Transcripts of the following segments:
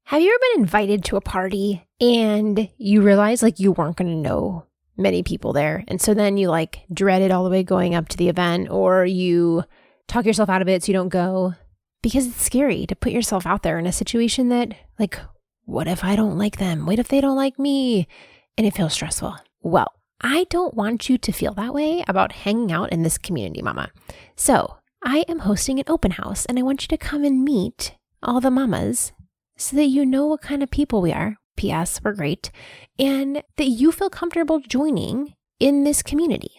Have you ever been invited to a party and you realize like you weren't going to know many people there? And so then you like dreaded all the way going up to the event, or you talk yourself out of it so you don't go because it's scary to put yourself out there in a situation that like, what if I don't like them? What if they don't like me? And it feels stressful. Well, I don't want you to feel that way about hanging out in this community, mama. So I am hosting an open house and I want you to come and meet all the mamas so that you know what kind of people we are. P.S. We're great. And that you feel comfortable joining in this community.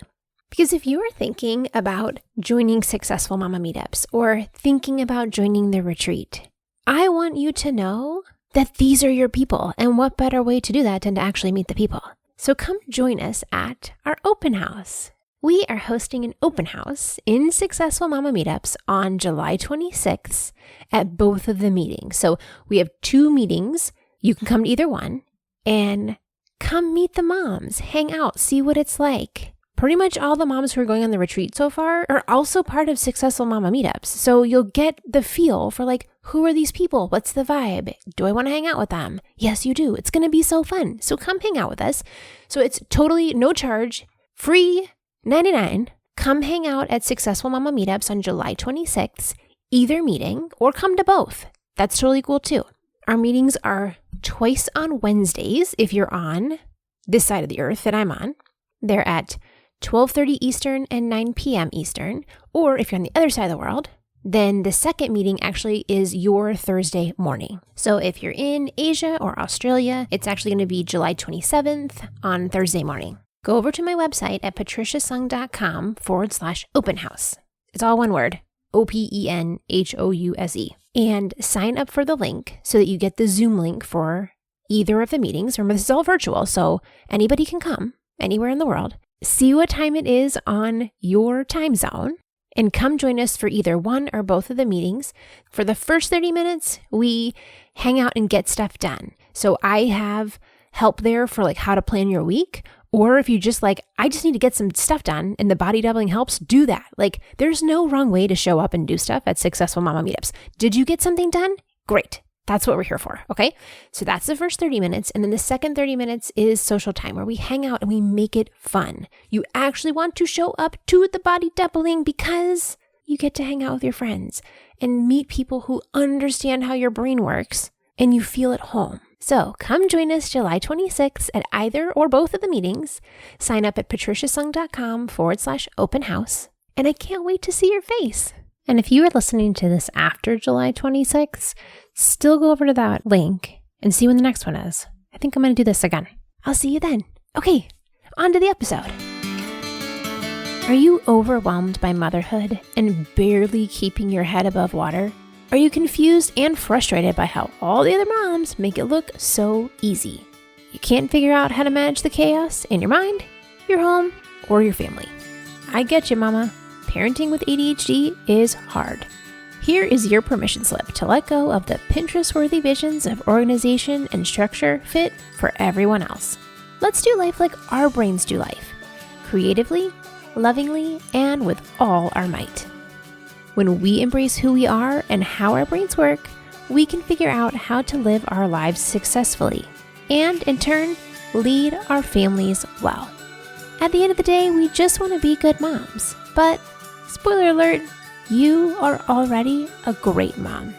Because if you are thinking about joining Successful Mama meetups or thinking about joining the retreat, I want you to know that these are your people. And what better way to do that than to actually meet the people? So come join us at our open house. We are hosting an open house in Successful Mama meetups on July 26th at both of the meetings. So we have 2 meetings. You can come to either one and come meet the moms, hang out, see what it's like. Pretty much all the moms who are going on the retreat so far are also part of Successful Mama meetups. So you'll get the feel for like, who are these people? What's the vibe? Do I want to hang out with them? Yes, you do. It's going to be so fun. So come hang out with us. So it's totally no charge, free, $99. Come hang out at Successful Mama meetups on July 26th, either meeting or come to both. That's totally cool too. Our meetings are twice on Wednesdays if you're on this side of the earth that I'm on. They're at 12:30 Eastern and 9 p.m. Eastern. Or if you're on the other side of the world, then the second meeting actually is your Thursday morning. So if you're in Asia or Australia, it's actually going to be July 27th on Thursday morning. Go over to my website at patriciasung.com/open house. It's all one word, OPENHOUSE. And sign up for the link so that you get the Zoom link for either of the meetings. Remember, this is all virtual, so anybody can come anywhere in the world. See what time it is on your time zone and come join us for either one or both of the meetings. For the first 30 minutes, we hang out and get stuff done. So I have help there for like how to plan your week. Or if you just like, I just need to get some stuff done and the body doubling helps, do that. Like there's no wrong way to show up and do stuff at Successful Mama meetups. Did you get something done? Great. That's what we're here for. Okay. So that's the first 30 minutes. And then the second 30 minutes is social time where we hang out and we make it fun. You actually want to show up to the body doubling because you get to hang out with your friends and meet people who understand how your brain works and you feel at home. So come join us July 26th at either or both of the meetings. Sign up at patriciasung.com/open house. And I can't wait to see your face. And if you are listening to this after July 26th, still go over to that link and see when the next one is. I think I'm going to do this again. I'll see you then. Okay, on to the episode. Are you overwhelmed by motherhood and barely keeping your head above water? Are you confused and frustrated by how all the other moms make it look so easy? You can't figure out how to manage the chaos in your mind, your home, or your family. I get you, mama. Parenting with ADHD is hard. Here is your permission slip to let go of the Pinterest-worthy visions of organization and structure fit for everyone else. Let's do life like our brains do life. Creatively, lovingly, and with all our might. When we embrace who we are and how our brains work, we can figure out how to live our lives successfully and, in turn, lead our families well. At the end of the day, we just want to be good moms. But, spoiler alert, you are already a great mom.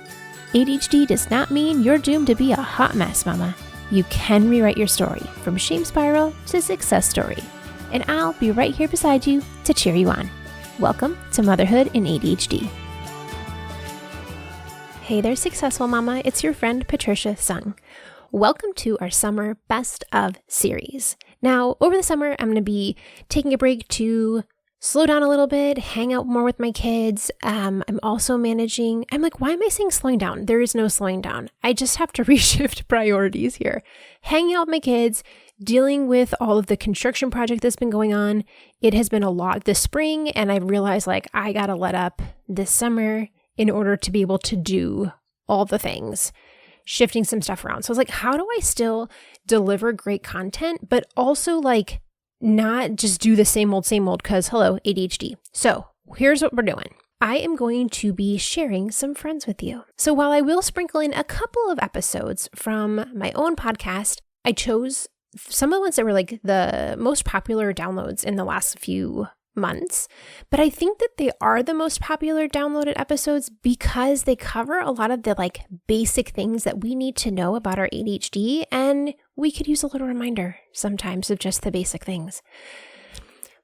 ADHD does not mean you're doomed to be a hot mess, mama. You can rewrite your story from shame spiral to success story. And I'll be right here beside you to cheer you on. Welcome to Motherhood in ADHD. Hey there, Successful Mama. It's your friend, Patricia Sung. Welcome to our Summer Best of series. Now, over the summer, I'm going to be taking a break to slow down a little bit, hang out more with my kids. I'm also managing, I'm like, why am I saying slowing down? There is no slowing down. I just have to reshift priorities here. Hanging out with my kids, dealing with all of the construction project that's been going on. It has been a lot this spring, and I realized like I got to let up this summer in order to be able to do all the things, shifting some stuff around. So I was like, how do I still deliver great content, but also like not just do the same old, because hello, ADHD. So here's what we're doing. I am going to be sharing some friends with you. So while I will sprinkle in a couple of episodes from my own podcast, I chose some of the ones that were like the most popular downloads in the last few months. But I think that they are the most popular downloaded episodes because they cover a lot of the like basic things that we need to know about our ADHD, and we could use a little reminder sometimes of just the basic things.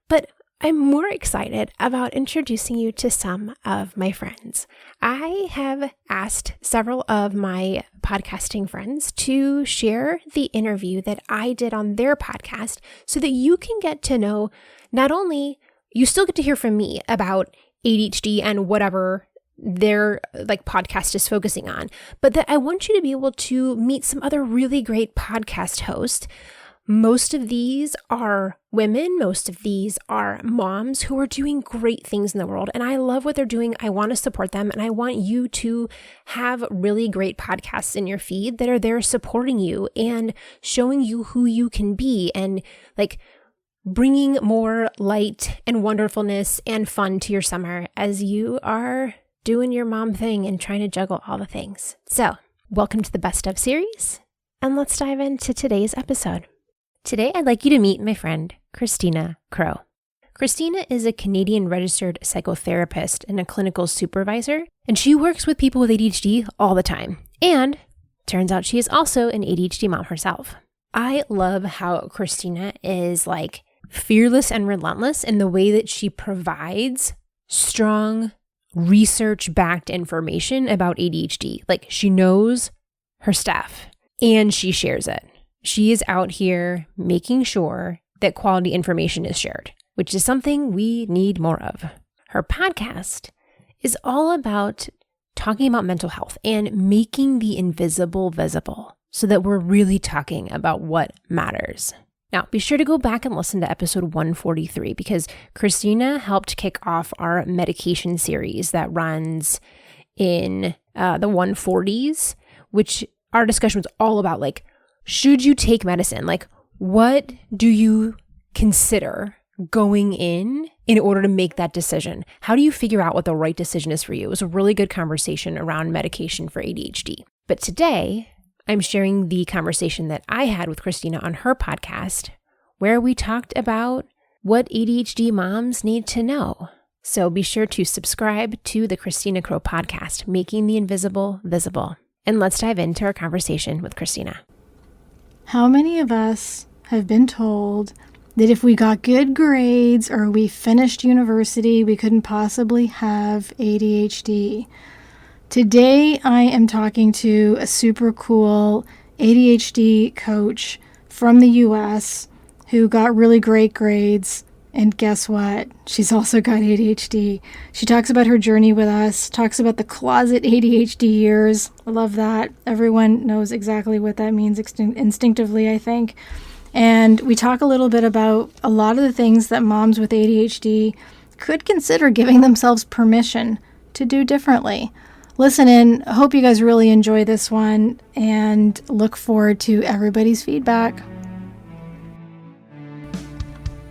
But I'm more excited about introducing you to some of my friends. I have asked several of my podcasting friends to share the interview that I did on their podcast so that you can get to know, not only you still get to hear from me about ADHD and whatever their like podcast is focusing on, but that I want you to be able to meet some other really great podcast hosts. Most of these are women. Most of these are moms who are doing great things in the world. And I love what they're doing. I want to support them. And I want you to have really great podcasts in your feed that are there supporting you and showing you who you can be and like bringing more light and wonderfulness and fun to your summer as you are doing your mom thing and trying to juggle all the things. So welcome to the Best Of series. And let's dive into today's episode. Today, I'd like you to meet my friend, Christina Crowe. Christina is a Canadian Registered Psychotherapist and a clinical supervisor, and she works with people with ADHD all the time. And turns out she is also an ADHD mom herself. I love how Christina is like fearless and relentless in the way that she provides strong, research-backed information about ADHD. Like she knows her stuff and she shares it. She is out here making sure that quality information is shared, which is something we need more of. Her podcast is all about talking about mental health and making the invisible visible so that we're really talking about what matters. Now, be sure to go back and listen to episode 143 because Christina helped kick off our medication series that runs in the 140s, which our discussion was all about like, should you take medicine? Like, what do you consider going in order to make that decision? How do you figure out what the right decision is for you? It was a really good conversation around medication for ADHD. But today, I'm sharing the conversation that I had with Christina on her podcast, where we talked about what ADHD moms need to know. So be sure to subscribe to the Christina Crowe podcast, Making the Invisible Visible. And let's dive into our conversation with Christina. How many of us have been told that if we got good grades or we finished university, we couldn't possibly have ADHD? Today, I am talking to a super cool ADHD coach from the US who got really great grades. And guess what? She's also got ADHD. She talks about her journey with us, talks about the closet ADHD years. I love that. Everyone knows exactly what that means instinctively, I think. And we talk a little bit about a lot of the things that moms with ADHD could consider giving themselves permission to do differently. Listen in. I hope you guys really enjoy this one and look forward to everybody's feedback.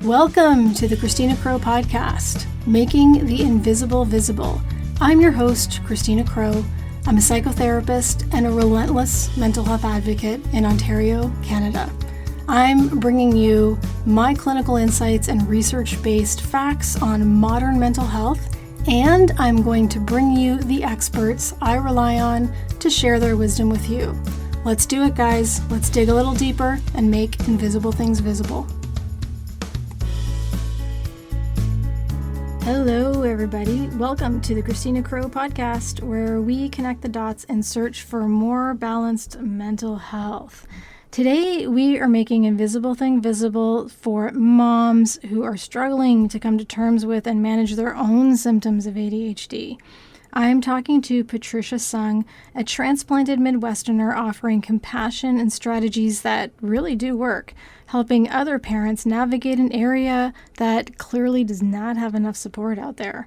Welcome to the Christina Crowe podcast, Making the Invisible Visible. I'm your host, Christina Crowe. I'm a psychotherapist and a relentless mental health advocate in Ontario, Canada. I'm bringing you my clinical insights and research-based facts on modern mental health, and I'm going to bring you the experts I rely on to share their wisdom with you. Let's do it, guys. Let's dig a little deeper and make invisible things visible. Hello, everybody. Welcome to the Christina Crowe podcast, where we connect the dots and search for more balanced mental health. Today, we are making invisible thing visible for moms who are struggling to come to terms with and manage their own symptoms of ADHD. I am talking to Patricia Sung, a transplanted Midwesterner offering compassion and strategies that really do work, helping other parents navigate an area that clearly does not have enough support out there.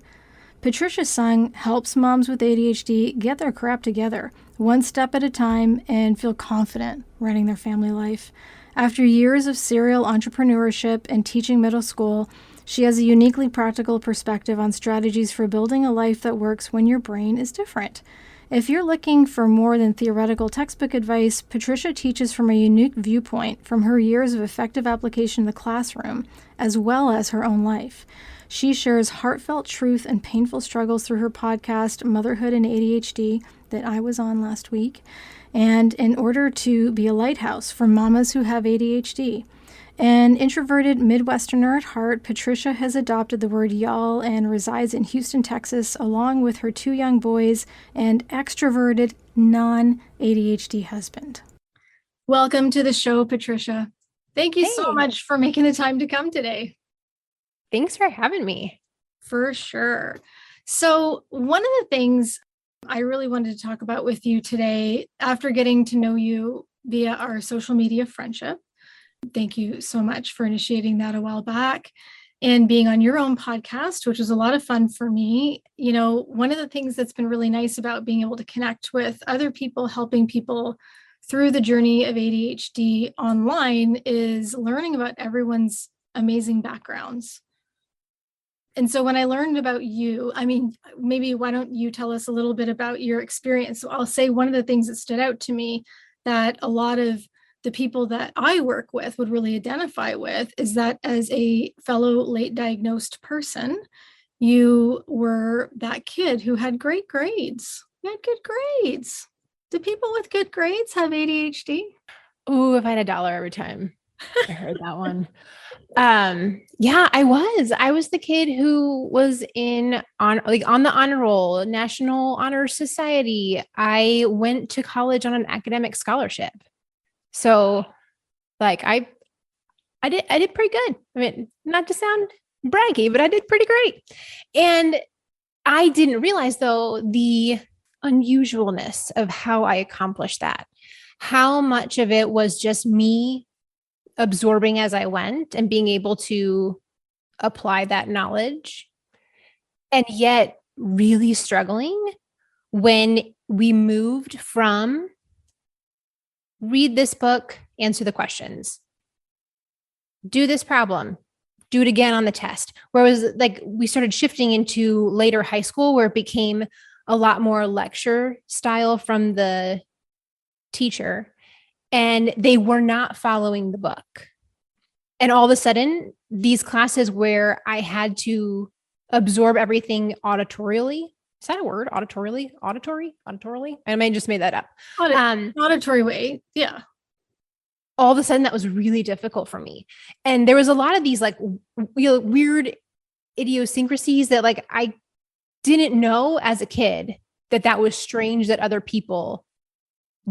Patricia Sung helps moms with ADHD get their crap together, one step at a time, and feel confident running their family life. After years of serial entrepreneurship and teaching middle school, She has a uniquely practical perspective on strategies for building a life that works when your brain is different. If you're looking for more than theoretical textbook advice, Patricia teaches from a unique viewpoint from her years of effective application in the classroom, as well as her own life. She shares heartfelt truth and painful struggles through her podcast, Motherhood and ADHD, that I was on last week, and in order to be a lighthouse for mamas who have ADHD. An introverted Midwesterner at heart, Patricia has adopted the word y'all and resides in Houston, Texas, along with her 2 young boys and extroverted, non-ADHD husband. Welcome to the show, Patricia. Thank you so much for making the time to come today. Thanks for having me. For sure. So one of the things I really wanted to talk about with you today, after getting to know you via our social media friendship, thank you so much for initiating that a while back and being on your own podcast, which was a lot of fun for me. You know, one of the things that's been really nice about being able to connect with other people, helping people through the journey of ADHD online, is learning about everyone's amazing backgrounds. And so when I learned about you, I mean, maybe why don't you tell us a little bit about your experience? So I'll say one of the things that stood out to me that a lot of the people that I work with would really identify with is that as a fellow late diagnosed person, you were that kid who had great grades. You had good grades. Do people with good grades have ADHD? Ooh, if I had $1 every time I heard that one. Yeah, I was the kid who was on the honor roll, National Honor Society. I went to college on an academic scholarship. So like I did pretty good. I mean, not to sound braggy, but I did pretty great. And I didn't realize though the unusualness of how I accomplished that. How much of it was just me absorbing as I went and being able to apply that knowledge, and yet really struggling when we moved from read this book, answer the questions, do this problem, do it again on the test. Whereas like we started shifting into later high school where it became a lot more lecture style from the teacher, and they were not following the book. And all of a sudden, these classes where I had to absorb everything auditorially. Is that a word? Auditorially? Auditorily? I may just made that up. Auditory way. Yeah. All of a sudden that was really difficult for me. And there was a lot of these like weird idiosyncrasies that like I didn't know as a kid that was strange that other people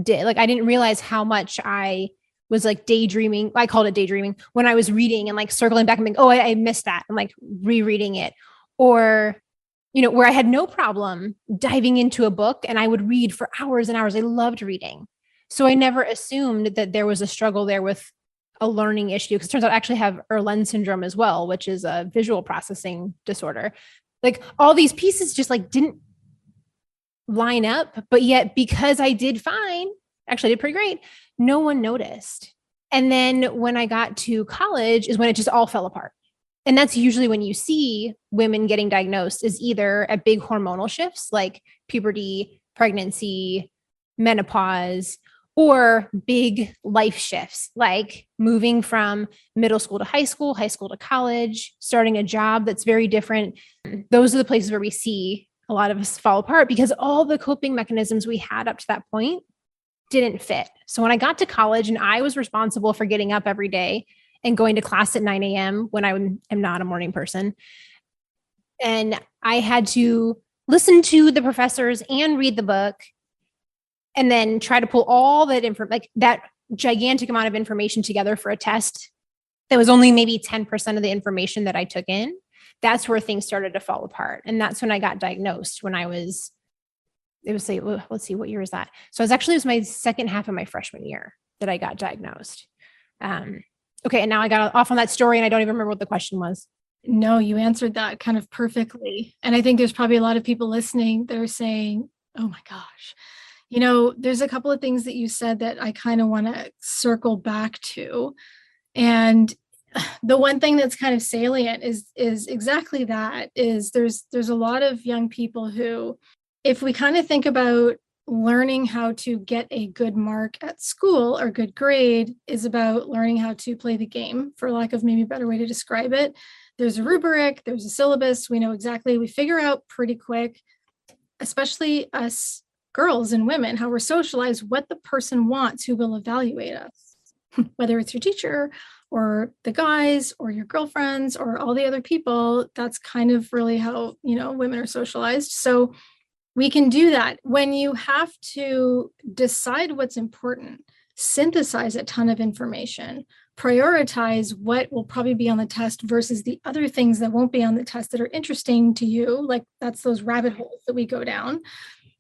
did. Like I didn't realize how much I was like daydreaming. I called it daydreaming when I was reading and like circling back and being, oh, I missed that. I'm like rereading it. Or, you know, where I had no problem diving into a book and I would read for hours and hours. I loved reading. So I never assumed that there was a struggle there with a learning issue, because it turns out I actually have Errrrrrt syndrome as well, which is a visual processing disorder. Like all these pieces just like didn't line up, but yet because I did fine, actually I did pretty great, no one noticed. And then when I got to college is when it just all fell apart. And that's usually when you see women getting diagnosed, is either at big hormonal shifts like puberty, pregnancy, menopause, or big life shifts like moving from middle school to high school to college, starting a job that's very different. Those are the places where we see a lot of us fall apart because all the coping mechanisms we had up to that point didn't fit. So when I got to college and I was responsible for getting up every day and going to class at 9 a.m. when I am not a morning person, and I had to listen to the professors and read the book and then try to pull all that like that gigantic amount of information together for a test that was only maybe 10% of the information that I took in. That's where things started to fall apart. And that's when I got diagnosed when let's see, what year is that? So it was my second half of my freshman year that I got diagnosed. Okay. And now I got off on that story and I don't even remember what the question was. No, you answered that kind of perfectly. And I think there's probably a lot of people listening that are saying, oh my gosh, you know, there's a couple of things that you said that I kind of want to circle back to. And The one thing that's kind of salient is exactly that, is there's a lot of young people who, if we kind of think about learning how to get a good mark at school or good grade, is about learning how to play the game, for lack of maybe a better way to describe it. There's a rubric, there's a syllabus, we know exactly, we figure out pretty quick, especially us girls and women, how we're socialized, what the person wants who will evaluate us, whether it's your teacher or the guys or your girlfriends or all the other people. That's kind of really how, women are socialized. So we can do that. When you have to decide what's important, synthesize a ton of information, prioritize what will probably be on the test versus the other things that won't be on the test that are interesting to you, like that's those rabbit holes that we go down.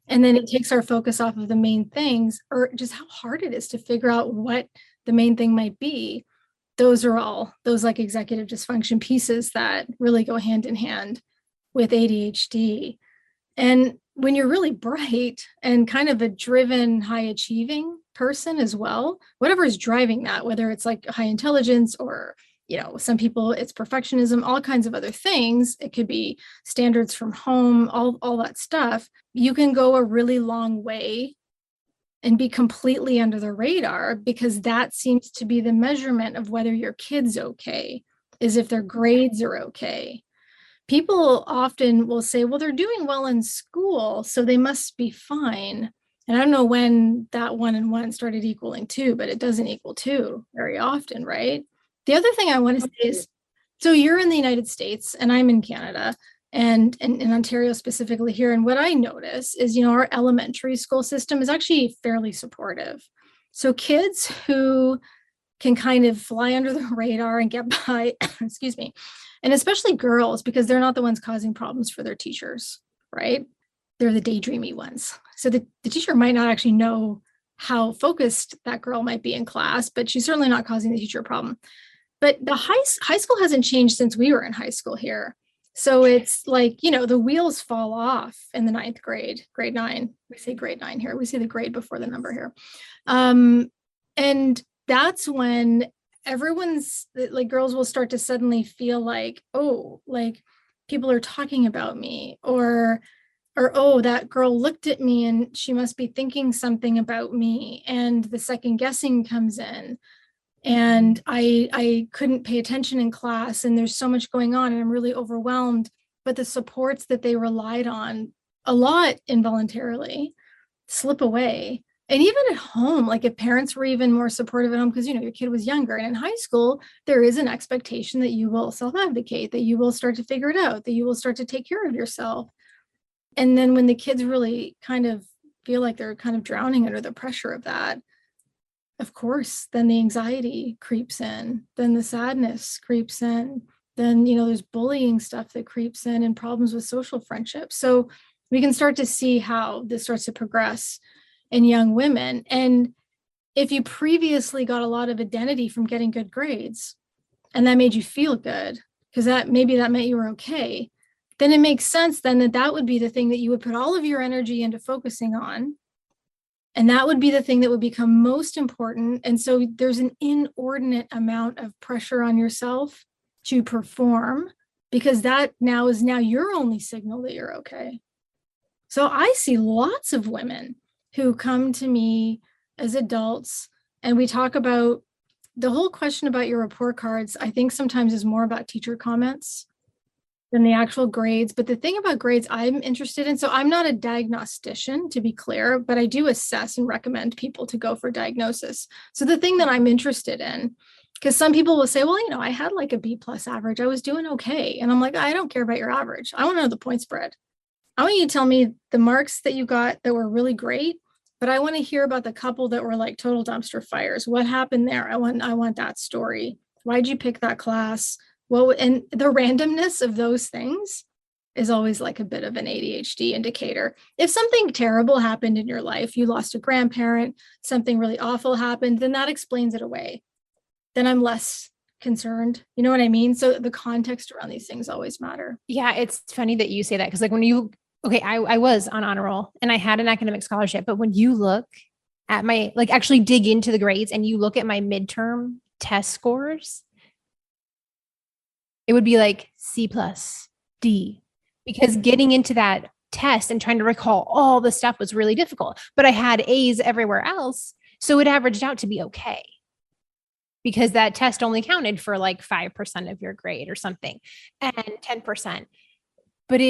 And then it takes our focus off of the main things, or just how hard it is to figure out what the main thing might be. Those are all those like executive dysfunction pieces that really go hand in hand with ADHD. And when you're really bright and kind of a driven, high achieving person as well, whatever is driving that, whether it's like high intelligence or, some people it's perfectionism, all kinds of other things. It could be standards from home, all that stuff. You can go a really long way and be completely under the radar, because that seems to be the measurement of whether your kid's okay, is if their grades are okay. People often will say, well, they're doing well in school, so they must be fine. And I don't know when that 1 and 1 started equaling 2, but it doesn't equal 2 very often, right? The other thing I want to say is, so you're in the United States and I'm in Canada, and in Ontario specifically here. And what I notice is, our elementary school system is actually fairly supportive. So kids who can kind of fly under the radar and get by, excuse me, and especially girls, because they're not the ones causing problems for their teachers, right? They're the daydreamy ones. So the teacher might not actually know how focused that girl might be in class, but she's certainly not causing the teacher a problem. But the high school hasn't changed since we were in high school here. So it's like, the wheels fall off in the 9th grade, grade 9. We say grade 9 here. We say the grade before the number here. And that's when everyone's like, girls will start to suddenly feel like, oh, like people are talking about me, or, oh, that girl looked at me and she must be thinking something about me. And the second guessing comes in. And I couldn't pay attention in class, and there's so much going on and I'm really overwhelmed. But the supports that they relied on a lot involuntarily slip away. And even at home, like if parents were even more supportive at home, because your kid was younger, and in high school, there is an expectation that you will self-advocate, that you will start to figure it out, that you will start to take care of yourself. And then when the kids really kind of feel like they're kind of drowning under the pressure of that, of course, then the anxiety creeps in, then the sadness creeps in, then, there's bullying stuff that creeps in and problems with social friendships. So we can start to see how this starts to progress in young women. And if you previously got a lot of identity from getting good grades, and that made you feel good, because that meant you were okay, then it makes sense then that would be the thing that you would put all of your energy into focusing on. And that would be the thing that would become most important. And so there's an inordinate amount of pressure on yourself to perform, because that is now your only signal that you're okay. So I see lots of women who come to me as adults, and we talk about the whole question about your report cards. I think sometimes is more about teacher comments than the actual grades. But the thing about grades I'm interested in, so I'm not a diagnostician, to be clear, but I do assess and recommend people to go for diagnosis. So the thing that I'm interested in, because some people will say, well, I had like a B+ average, I was doing okay. And I'm like, I don't care about your average. I want to know the point spread. I want you to tell me the marks that you got that were really great, but I want to hear about the couple that were like total dumpster fires. What happened there? I want that story. Why'd you pick that class? Well, and the randomness of those things is always like a bit of an ADHD indicator. If something terrible happened in your life, you lost a grandparent, something really awful happened, then that explains it away. Then I'm less concerned. You know what I mean? So the context around these things always matter. Yeah, it's funny that you say that, because like I was on honor roll and I had an academic scholarship, but when you look at my, like actually dig into the grades and you look at my midterm test scores, it would be like C plus D, because getting into that test and trying to recall all the stuff was really difficult. But I had A's everywhere else. So it averaged out to be okay, because that test only counted for like 5% of your grade or something, and 10%. But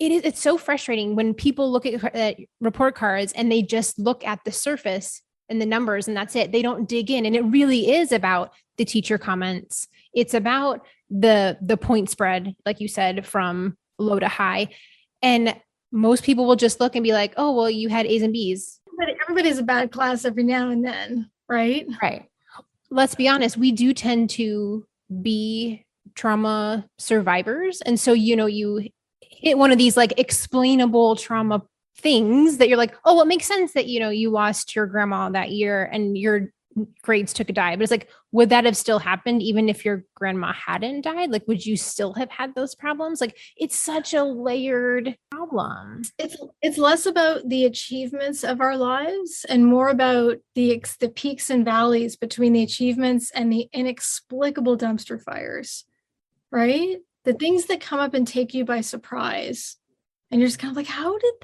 it's so frustrating when people look at report cards and they just look at the surface and the numbers and that's it. They don't dig in. And it really is about the teacher comments. It's about the point spread, like you said, from low to high. And most people will just look and be like, oh, well, you had A's and B's. But everybody's a bad class every now and then, right? Right. Let's be honest, we do tend to be trauma survivors. And so, you hit one of these like explainable trauma things that you're like, oh, well, it makes sense that, you lost your grandma that year and your grades took a dive. But it's like, would that have still happened even if your grandma hadn't died? Like, would you still have had those problems? Like, it's such a layered problem. It's less about the achievements of our lives and more about the peaks and valleys between the achievements and the inexplicable dumpster fires, right? The things that come up and take you by surprise. And you're just kind of like, how did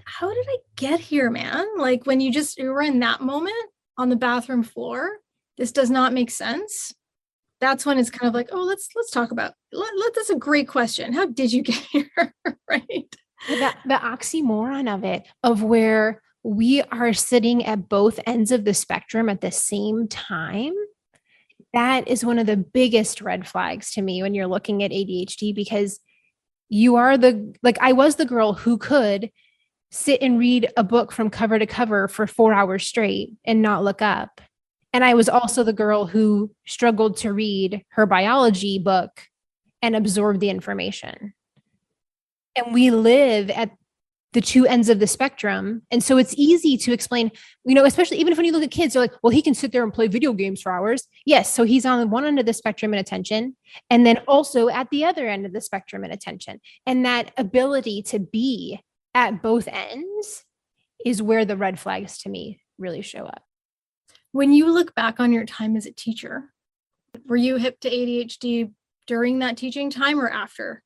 I get here, man? Like when you were in that moment on the bathroom floor, this does not make sense. That's when it's kind of like, oh, let's talk about, that's a great question. How did you get here? Right. The oxymoron of it, of where we are sitting at both ends of the spectrum at the same time. That is one of the biggest red flags to me when you're looking at ADHD, because you are I was the girl who could sit and read a book from cover to cover for 4 hours straight and not look up. And I was also the girl who struggled to read her biology book and absorb the information. And we live at the two ends of the spectrum. And so it's easy to explain, especially even if when you look at kids, they're like, well, he can sit there and play video games for hours. Yes. So he's on one end of the spectrum in attention, and then also at the other end of the spectrum in attention. And that ability to be at both ends is where the red flags to me really show up. When you look back on your time as a teacher, were you hip to ADHD during that teaching time or after?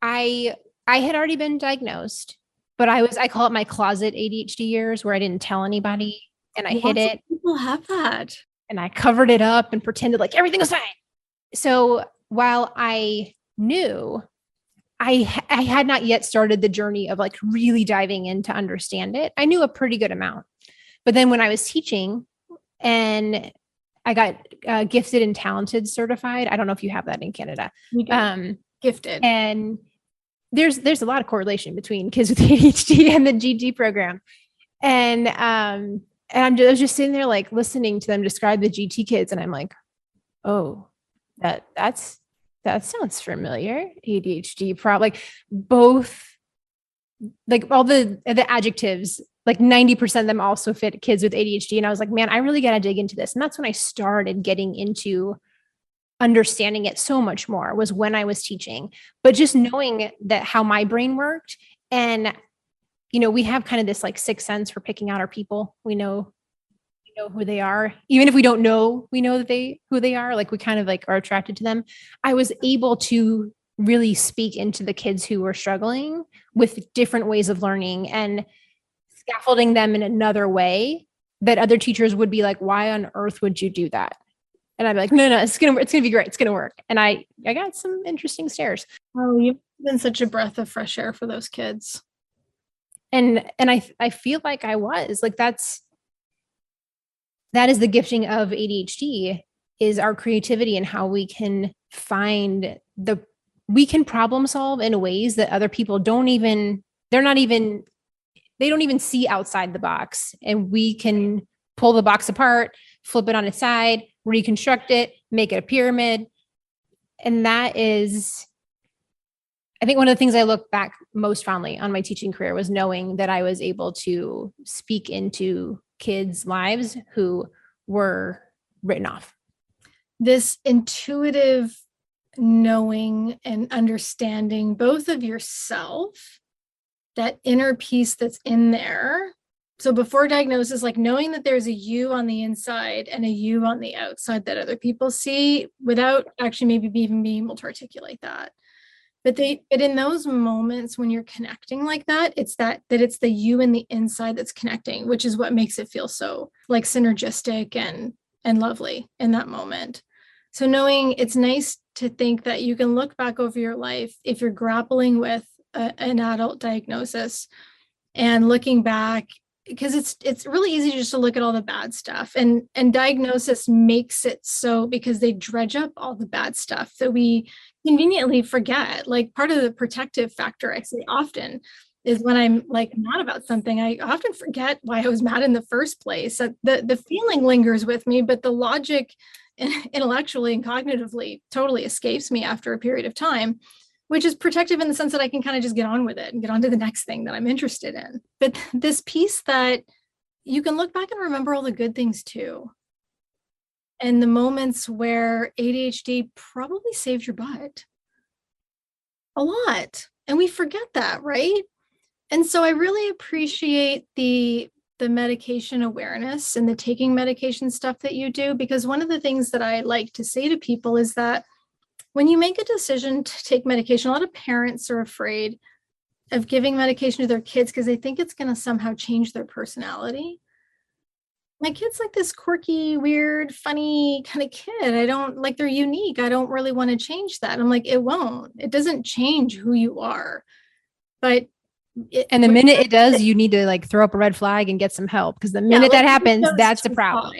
I had already been diagnosed, but I call it my closet ADHD years, where I didn't tell anybody and I hid it. People have that. And I covered it up and pretended like everything was fine. So while I knew, I had not yet started the journey of like really diving in to understand it. I knew a pretty good amount. But then when I was teaching and I got gifted and talented certified, I don't know if you have that in Canada. Gifted. And there's a lot of correlation between kids with ADHD and the GT program. And I was just sitting there like listening to them describe the GT kids. And I'm like, oh, that sounds familiar. ADHD problem, like both, like all the adjectives, like 90% of them also fit kids with ADHD. And I was like, man, I really got to dig into this. And that's when I started getting into understanding it so much more, was when I was teaching, but just knowing that how my brain worked. And, we have kind of this like sixth sense for picking out our people. We know who they are, even if we don't know, we know that who they are. Like we kind of like are attracted to them. I was able to really speak into the kids who were struggling with different ways of learning and scaffolding them in another way that other teachers would be like, why on earth would you do that? And I'd be like, no, it's going to be great. It's going to work. And I got some interesting stares. Oh, you've been such a breath of fresh air for those kids. And I feel like I was like, that is the gifting of ADHD, is our creativity and how we can we can problem solve in ways that other people they don't even see outside the box. And we can pull the box apart, flip it on its side, reconstruct it, make it a pyramid. And that is, I think, one of the things I look back most fondly on my teaching career was knowing that I was able to speak into kids' lives who were written off. This intuitive knowing and understanding both of yourself, that inner peace that's in there, So before diagnosis, like knowing that there's a you on the inside and a you on the outside that other people see without actually maybe even being able to articulate that. But in those moments when you're connecting like that, it's that it's the you and the inside that's connecting, which is what makes it feel so like synergistic and lovely in that moment. So knowing, it's nice to think that you can look back over your life if you're grappling with an adult diagnosis and looking back, because it's really easy just to look at all the bad stuff, and diagnosis makes it so, because they dredge up all the bad stuff that we conveniently forget. Like part of the protective factor I say often is when I'm like mad about something, I often forget why I was mad in the first place. The feeling lingers with me, but the logic intellectually and cognitively totally escapes me after a period of time, which is protective in the sense that I can kind of just get on with it and get on to the next thing that I'm interested in. But this piece that you can look back and remember all the good things too. And the moments where ADHD probably saved your butt a lot. And we forget that, right? And so I really appreciate the medication awareness and the taking medication stuff that you do, because one of the things that I like to say to people is that when you make a decision to take medication, a lot of parents are afraid of giving medication to their kids because they think it's going to somehow change their personality. My kid's like this quirky, weird, funny kind of kid. I don't like, they're unique. I don't really want to change that. I'm like, it won't. It doesn't change who you are. But and the minute it does, you need to like throw up a red flag and get some help, because the minute that happens, that's the problem.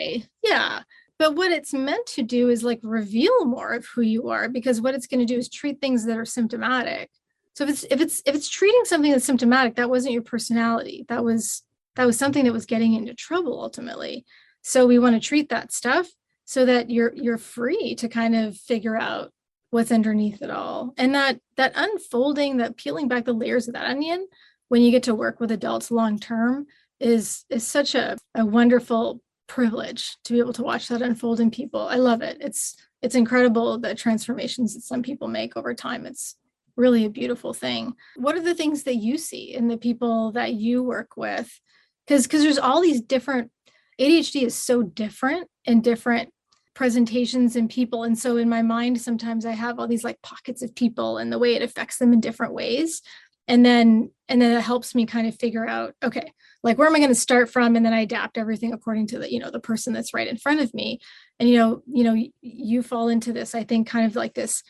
Yeah. But what it's meant to do is like reveal more of who you are, because what it's going to do is treat things that are symptomatic. So if it's treating something that's symptomatic, that wasn't your personality. That was something that was getting into trouble ultimately. So we want to treat that stuff so that you're free to kind of figure out what's underneath it all. And that unfolding, that peeling back the layers of that onion when you get to work with adults long term is such a wonderful privilege to be able to watch that unfold in people. I love it. It's incredible, the transformations that some people make over time. It's really a beautiful thing. What are the things that you see in the people that you work with? Because there's all these different, ADHD is so different in different presentations and people. And so in my mind, sometimes I have all these like pockets of people and the way it affects them in different ways. And then it helps me kind of figure out, okay, like where am I going to start from? And then I adapt everything according to the person that's right in front of me. And, you fall into this, I think, kind of like this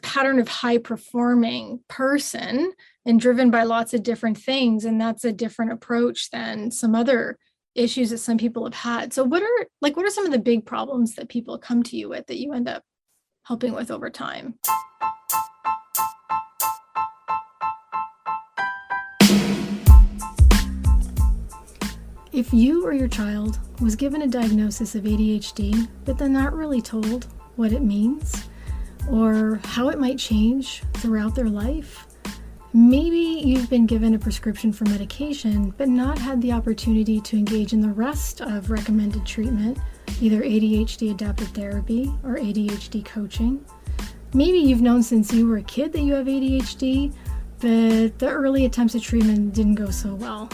pattern of high performing person and driven by lots of different things. And that's a different approach than some other issues that some people have had. So what are some of the big problems that people come to you with that you end up helping with over time? If you or your child was given a diagnosis of ADHD, but then not really told what it means or how it might change throughout their life, maybe you've been given a prescription for medication, but not had the opportunity to engage in the rest of recommended treatment, either ADHD adaptive therapy or ADHD coaching. Maybe you've known since you were a kid that you have ADHD, but the early attempts at treatment didn't go so well.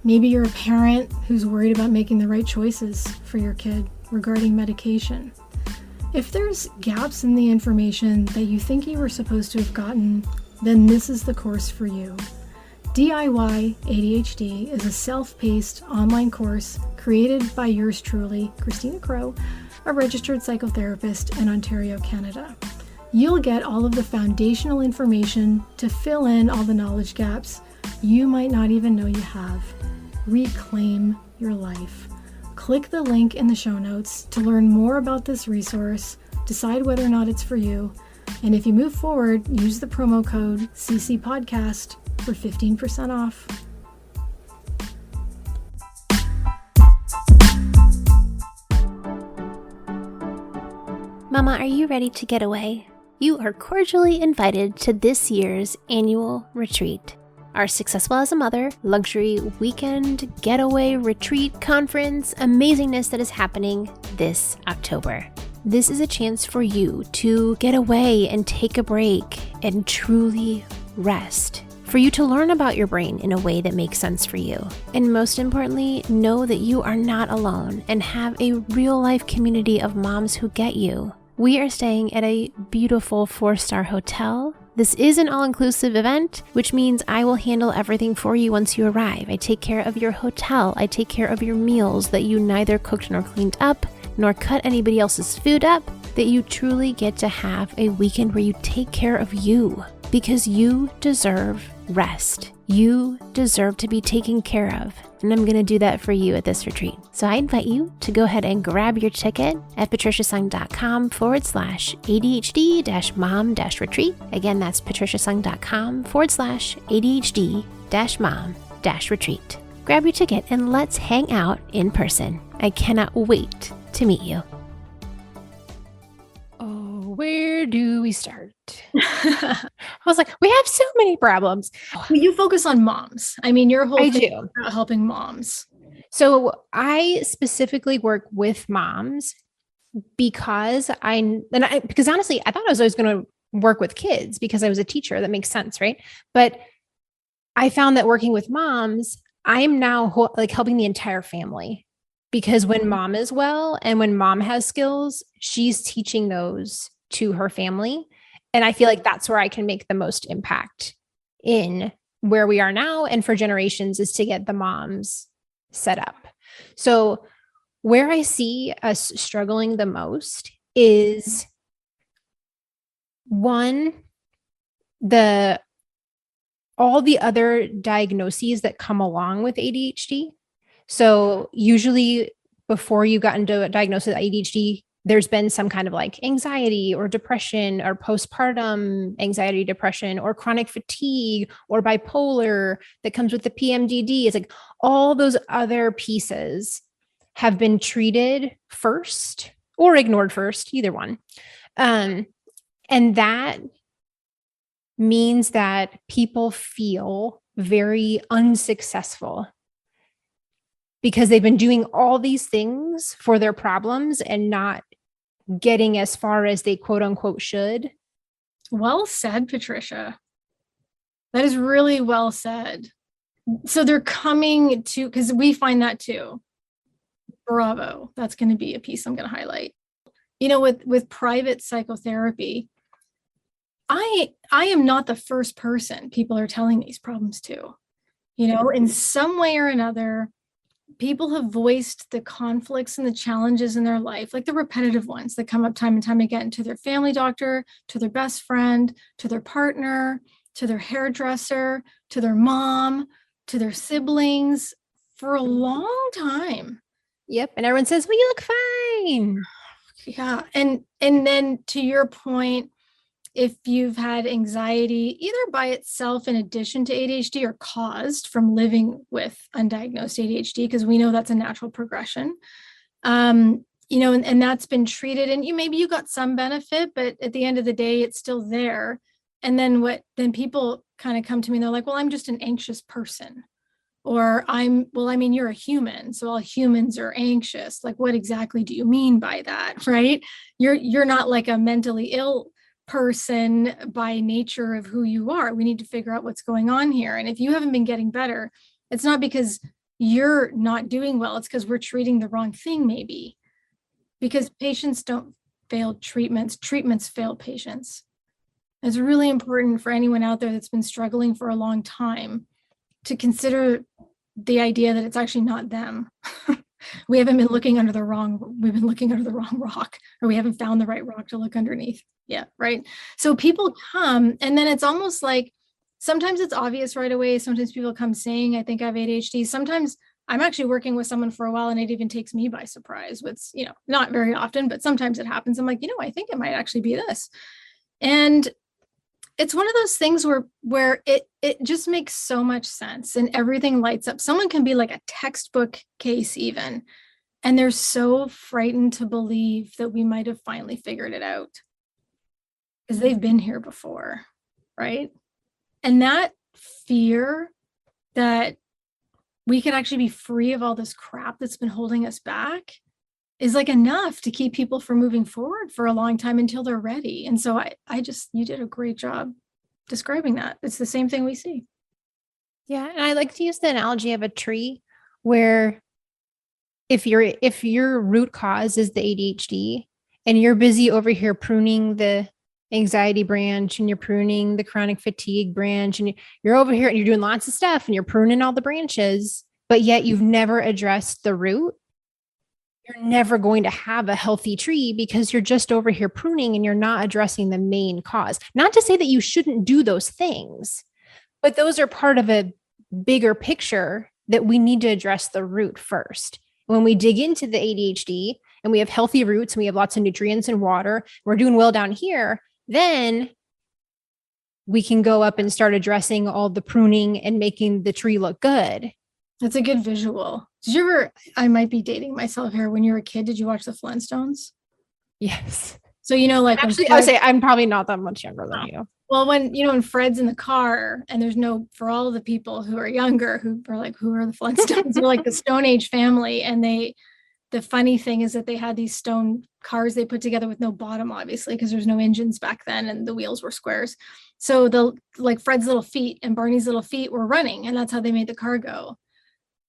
Maybe you're a parent who's worried about making the right choices for your kid regarding medication. If there's gaps in the information that you think you were supposed to have gotten, then this is the course for you. DIY ADHD is a self-paced online course created by yours truly, Christina Crowe, a registered psychotherapist in Ontario, Canada. You'll get all of the foundational information to fill in all the knowledge gaps you might not even know you have. Reclaim your life. Click the link in the show notes to learn more about this resource, decide whether or not it's for you, and if you move forward, use the promo code CCPodcast for 15% off. Mama, are you ready to get away? You are cordially invited to this year's annual retreat. Our Successful as a Mother luxury weekend getaway retreat conference amazingness that is happening this October. This is a chance for you to get away and take a break and truly rest for you to learn about your brain in a way that makes sense for you. And most importantly, know that you are not alone and have a real life community of moms who get you. We are staying at a beautiful 4-star hotel. This is an all-inclusive event, which means I will handle everything for you once you arrive. I take care of your hotel. I take care of your meals, that you neither cooked nor cleaned up, nor cut anybody else's food up, that you truly get to have a weekend where you take care of you, because you deserve rest. You deserve to be taken care of. And I'm going to do that for you at this retreat. So I invite you to go ahead and grab your ticket at patriciasung.com/ADHD-mom-retreat. Again, that's patriciasung.com/ADHD-mom-retreat. Grab your ticket and let's hang out in person. I cannot wait to meet you. Oh, where do we start? I was like, we have so many problems. You focus on moms. I mean, your whole I thing do. is about helping moms. So I specifically work with moms because because honestly, I thought I was always going to work with kids because I was a teacher. That makes sense, right? But I found that working with moms, I'm now like helping the entire family, because when mom is well and when mom has skills, she's teaching those to her family. And I feel like that's where I can make the most impact in where we are now and for generations, is to get the moms set up. So where I see us struggling the most is, one, all the other diagnoses that come along with ADHD. So usually before you got into a diagnosis of ADHD, there's been some kind of like anxiety or depression or postpartum anxiety, depression, or chronic fatigue or bipolar that comes with the PMDD. It's like all those other pieces have been treated first or ignored first, either one. And that means that people feel very unsuccessful because they've been doing all these things for their problems and not getting as far as they quote unquote should. Well said, Patricia. That is really well said. So they're coming to, because we find that too. Bravo. That's going to be a piece I'm going to highlight. You know, with private psychotherapy, I am not the first person people are telling these problems to. You know, in some way or another, people have voiced the conflicts and the challenges in their life, like the repetitive ones that come up time and time again, to their family doctor, to their best friend, to their partner, to their hairdresser, to their mom, to their siblings for a long time. Yep. And everyone says, well, you look fine. Yeah. And then to your point, if you've had anxiety, either by itself in addition to ADHD or caused from living with undiagnosed ADHD, because we know that's a natural progression, you know, and that's been treated, and maybe you got some benefit, but at the end of the day, it's still there. And then people kind of come to me and they're like, well, I'm just an anxious person. Or you're a human, so all humans are anxious. Like, what exactly do you mean by that, right? You're not like a mentally ill person by nature of who you are. We need to figure out what's going on here. And if you haven't been getting better, it's not because you're not doing well. It's because we're treating the wrong thing, maybe. Because patients don't fail treatments. Treatments fail patients. It's really important for anyone out there that's been struggling for a long time to consider the idea that it's actually not them. We've been looking under the wrong rock, or we haven't found the right rock to look underneath. Yeah, right. So people come, and then it's almost like sometimes it's obvious right away. Sometimes people come saying, I think I have ADHD. Sometimes I'm actually working with someone for a while and it even takes me by surprise, which, not very often, but sometimes it happens. I'm like, I think it might actually be this. And it's one of those things where it just makes so much sense and everything lights up. Someone can be like a textbook case even, and they're so frightened to believe that we might have finally figured it out because they've been here before, right? And that fear that we could actually be free of all this crap that's been holding us back is like enough to keep people from moving forward for a long time until they're ready. And so you did a great job describing that. It's the same thing we see. Yeah. And I like to use the analogy of a tree where if your root cause is the ADHD and you're busy over here pruning the anxiety branch and you're pruning the chronic fatigue branch and you're over here and you're doing lots of stuff and you're pruning all the branches, but yet you've never addressed the root, you're never going to have a healthy tree because you're just over here pruning and you're not addressing the main cause. Not to say that you shouldn't do those things, but those are part of a bigger picture that we need to address the root first. When we dig into the ADHD and we have healthy roots and we have lots of nutrients and water, we're doing well down here, then we can go up and start addressing all the pruning and making the tree look good. That's a good visual. Did you ever, I might be dating myself here. When you were a kid, did you watch the Flintstones? Yes. So, you know, like actually, I would say I'm probably not that much younger than you. Well, when Fred's in the car and there's no, for all of the people who are younger, who are like, who are the Flintstones? They're like the Stone Age family. And the funny thing is that they had these stone cars they put together with no bottom, obviously, because there's no engines back then and the wheels were squares. So like Fred's little feet and Barney's little feet were running, and that's how they made the car go.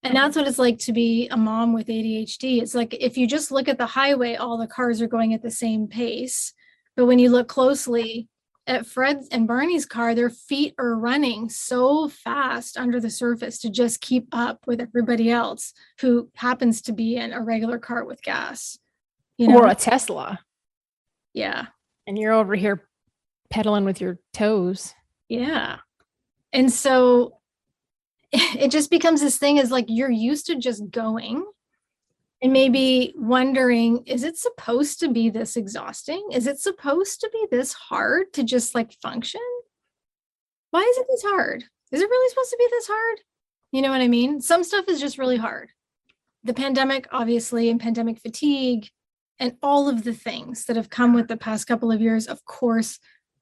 And that's what it's like to be a mom with ADHD. It's like, if you just look at the highway, all the cars are going at the same pace. But when you look closely at Fred's and Barney's car, their feet are running so fast under the surface to just keep up with everybody else who happens to be in a regular car with gas. You know? Or a Tesla. Yeah. And you're over here pedaling with your toes. Yeah. And so it just becomes this thing, is like, you're used to just going and maybe wondering, is it supposed to be this exhausting? Is it supposed to be this hard to just like function? Why is it this hard? Is it really supposed to be this hard? You know what I mean? Some stuff is just really hard. The pandemic, obviously, and pandemic fatigue and all of the things that have come with the past couple of years, of course,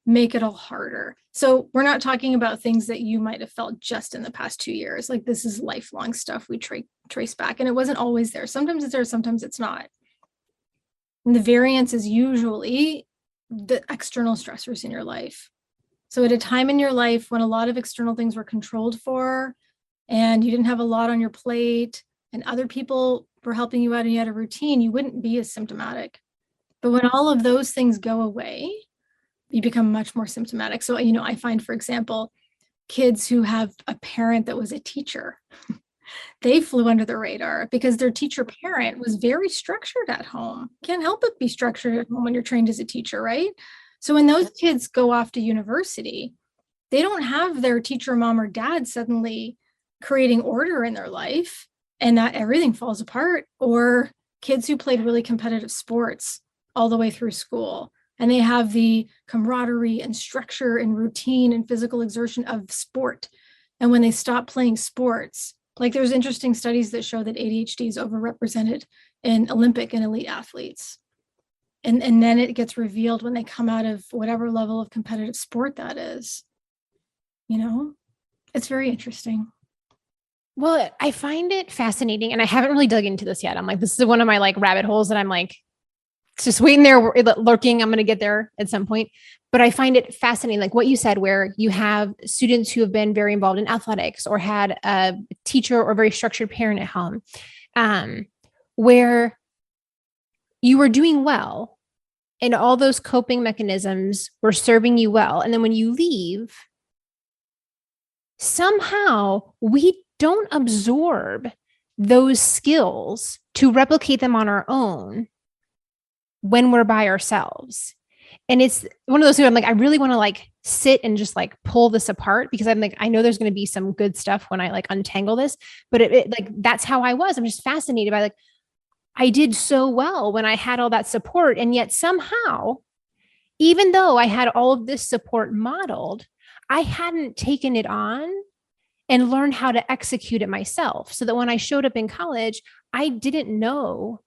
make it all harder. So we're not talking about things that you might have felt just in the past 2 years. Like, this is lifelong stuff we trace back, and it wasn't always there. Sometimes it's there, sometimes it's not. And the variance is usually the external stressors in your life. So at a time in your life when a lot of external things were controlled for, and you didn't have a lot on your plate, and other people were helping you out and you had a routine, you wouldn't be as symptomatic. But when all of those things go away, you become much more symptomatic. So, you know, I find, for example, kids who have a parent that was a teacher, they flew under the radar because their teacher parent was very structured at home. Can't help but be structured at home when you're trained as a teacher, right? So when those kids go off to university, they don't have their teacher mom or dad suddenly creating order in their life and that everything falls apart. Or kids who played really competitive sports all the way through school, and they have the camaraderie and structure and routine and physical exertion of sport. And when they stop playing sports, like, there's interesting studies that show that ADHD is overrepresented in Olympic and elite athletes. And then it gets revealed when they come out of whatever level of competitive sport that is. You know, it's very interesting. Well, I find it fascinating, and I haven't really dug into this yet. I'm like, this is one of my like rabbit holes that I'm like, just waiting there, lurking. I'm going to get there at some point. But I find it fascinating, like what you said, where you have students who have been very involved in athletics or had a teacher or very structured parent at home, where you were doing well and all those coping mechanisms were serving you well. And then when you leave, somehow we don't absorb those skills to replicate them on our own when we're by ourselves. And it's one of those things I'm like, I really want to like sit and just like pull this apart, because I'm like, I know there's going to be some good stuff when I like untangle this, but it like, that's how I was. I'm just fascinated by like, I did so well when I had all that support. And yet somehow, even though I had all of this support modeled, I hadn't taken it on and learned how to execute it myself. So that when I showed up in college, I didn't know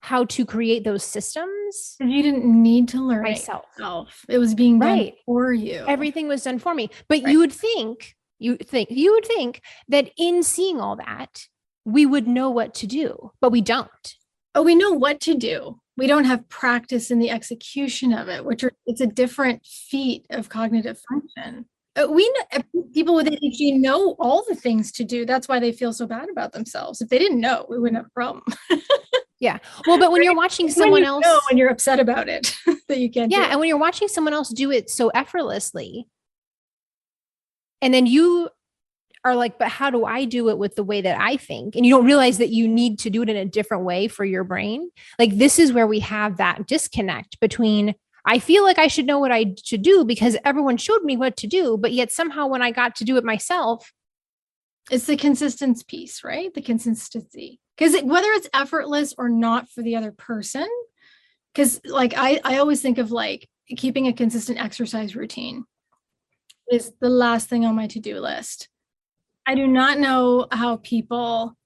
how to create those systems. You didn't need to learn myself. It was being done for you. Everything was done for me. But you would think that in seeing all that, we would know what to do, but we don't. Oh, we know what to do. We don't have practice in the execution of it, it's a different feat of cognitive function. We know, people with ADHD know all the things to do. That's why they feel so bad about themselves. If they didn't know, we wouldn't have a problem. Yeah. Well, but when you're watching someone else, when you're upset about it, that you can't. Yeah. And when you're watching someone else do it so effortlessly, and then you are like, but how do I do it with the way that I think? And you don't realize that you need to do it in a different way for your brain. Like, this is where we have that disconnect between, I feel like I should know what I should do because everyone showed me what to do. But yet somehow when I got to do it myself, it's the consistency piece, right? The consistency. Because whether it's effortless or not for the other person, because like I always think of like keeping a consistent exercise routine is the last thing on my to-do list. I do not know how people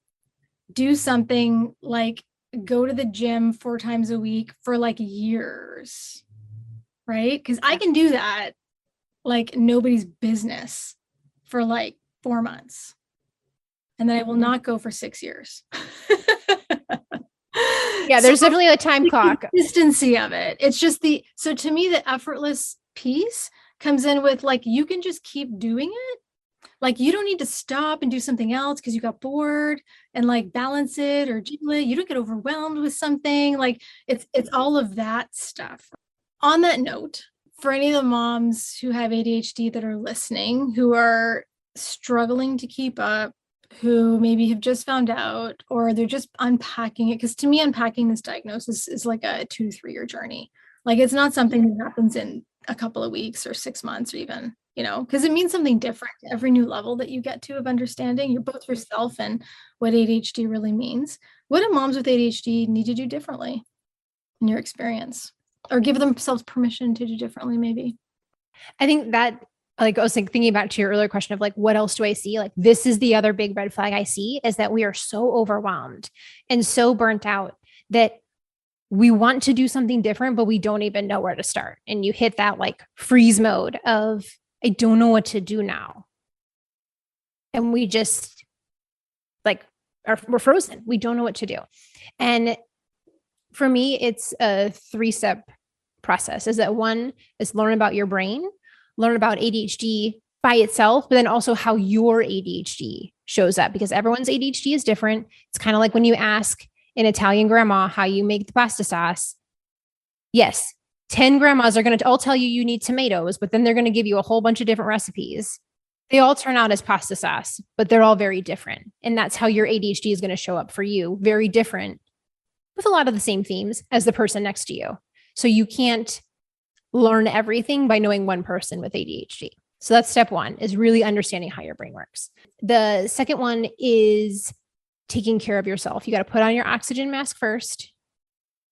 do something like go to the gym 4 times a week for like years, right? Because I can do that like nobody's business for like 4 months. And then I will not go for 6 years. Yeah, there's definitely a time clock. Consistency of it. It's just so to me, the effortless piece comes in with like, you can just keep doing it. Like, you don't need to stop and do something else because you got bored and like balance it or jiggle it. You don't get overwhelmed with something. Like, it's all of that stuff. On that note, for any of the moms who have ADHD that are listening, who are struggling to keep up, who maybe have just found out, or they're just unpacking it. Because to me, unpacking this diagnosis is like a 2 to 3 year journey. Like, it's not something that happens in a couple of weeks or 6 months or even, because it means something different to every new level that you get to of understanding you both yourself and what ADHD really means. What do moms with ADHD need to do differently in your experience, or give themselves permission to do differently? Maybe. I think that, like, I was thinking back to your earlier question of like, what else do I see? Like, this is the other big red flag I see, is that we are so overwhelmed and so burnt out that we want to do something different, but we don't even know where to start. And you hit that like freeze mode of, I don't know what to do now. And we just like we're frozen. We don't know what to do. And for me, it's a 3-step process. Is that one is learn about your brain, learn about ADHD by itself, but then also how your ADHD shows up, because everyone's ADHD is different. It's kind of like when you ask an Italian grandma how you make the pasta sauce. Yes, 10 grandmas are going to all tell you need tomatoes, but then they're going to give you a whole bunch of different recipes. They all turn out as pasta sauce, but they're all very different. And that's how your ADHD is going to show up for you. Very different, with a lot of the same themes as the person next to you. So you can't learn everything by knowing one person with ADHD. So that's step one, is really understanding how your brain works. The second one is taking care of yourself. You got to put on your oxygen mask first,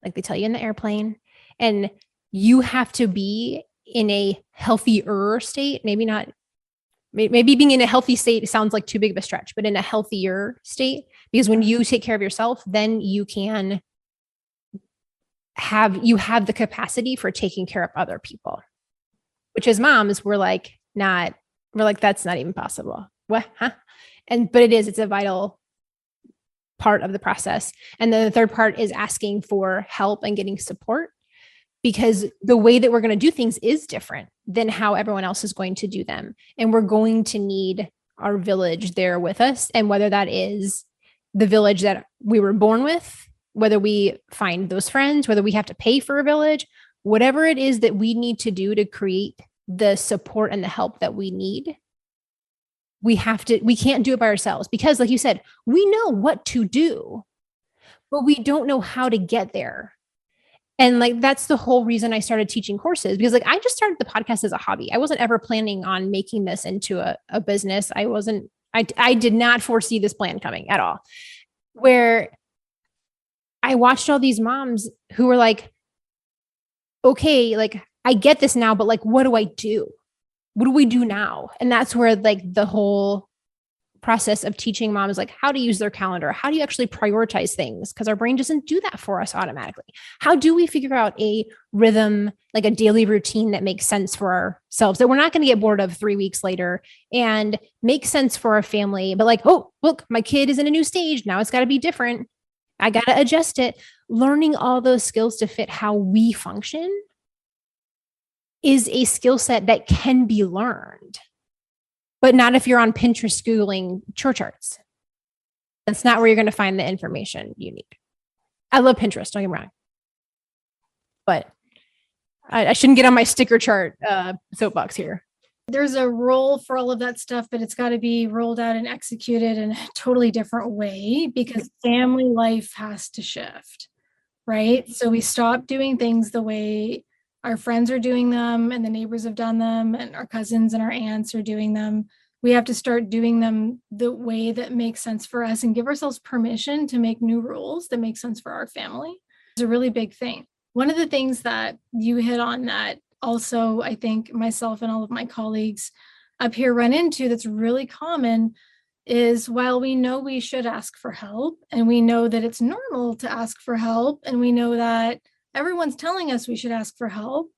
like they tell you in the airplane. And you have to be in a healthier state. Maybe being in a healthy state sounds like too big of a stretch, but in a healthier state, because when you take care of yourself, then you can have the capacity for taking care of other people, which as moms, we're like, that's not even possible. What? Huh? But it's a vital part of the process. And then the third part is asking for help and getting support, because the way that we're going to do things is different than how everyone else is going to do them. And we're going to need our village there with us. And whether that is the village that we were born with, whether we find those friends, whether we have to pay for a village, whatever it is that we need to do to create the support and the help that we need, we can't do it by ourselves, because like you said, we know what to do, but we don't know how to get there. And like, that's the whole reason I started teaching courses, because like, I just started the podcast as a hobby. I wasn't ever planning on making this into a business. I did not foresee this plan coming at all, where I watched all these moms who were like, okay, like I get this now, but like, what do I do? What do we do now? And that's where like the whole process of teaching moms like how to use their calendar, how do you actually prioritize things? Because our brain doesn't do that for us automatically. How do we figure out a rhythm, like a daily routine that makes sense for ourselves, that we're not going to get bored of 3 weeks later, and makes sense for our family, but like, oh, look, my kid is in a new stage. Now it's got to be different. I got to adjust it. Learning all those skills to fit how we function is a skill set that can be learned. but not if you're on Pinterest Googling chore charts. That's not where you're going to find the information you need. I love Pinterest, don't get me wrong. But I shouldn't get on my sticker chart soapbox here. There's a role for all of that stuff, but it's got to be rolled out and executed in a totally different way because family life has to shift, right? So we stop doing things the way our friends are doing them and the neighbors have done them and our cousins and our aunts are doing them. We have to start doing them the way that makes sense for us and give ourselves permission to make new rules that make sense for our family. It's a really big thing. One of the things that you hit on that also, I think myself and all of my colleagues up here run into that's really common is while we know we should ask for help and we know that it's normal to ask for help and we know that everyone's telling us we should ask for help,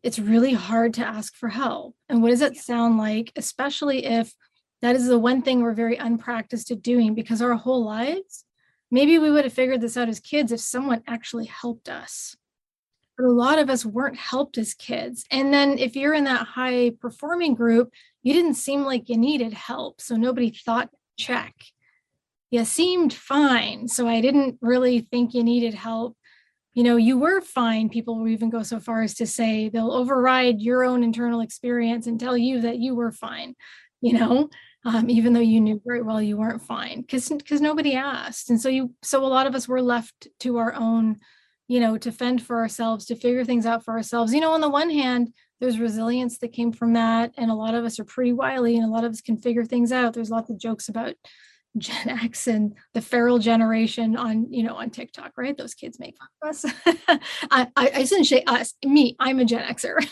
it's really hard to ask for help. And what does that sound like, especially if that is the one thing we're very unpracticed at doing because our whole lives, maybe we would have figured this out as kids if someone actually helped us. But a lot of us weren't helped as kids. And then if you're in that high performing group, you didn't seem like you needed help. So nobody thought, check. You seemed fine. So I didn't really think you needed help. You know, you were fine. People will even go so far as to say they'll override your own internal experience and tell you that you were fine, you know, even though you knew very well you weren't fine because nobody asked. And so a lot of us were left to our own, you know, to fend for ourselves, to figure things out for ourselves. You know, on the one hand, there's resilience that came from that. And a lot of us are pretty wily and a lot of us can figure things out. There's lots of jokes about Gen X and the feral generation on, you know, on TikTok, right? Those kids make fun of us. I shouldn't say us, me, I'm a Gen Xer.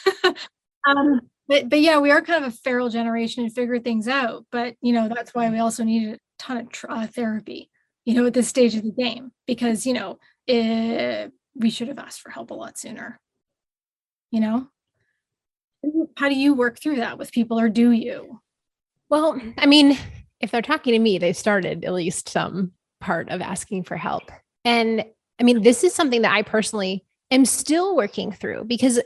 But yeah, we are kind of a feral generation and figure things out. But, you know, that's why we also need a ton of therapy, you know, at this stage of the game, because, you know, we should have asked for help a lot sooner, you know? How do you work through that with people, or do you? Well, I mean, if they're talking to me, they've started at least some part of asking for help. And I mean, this is something that I personally am still working through because,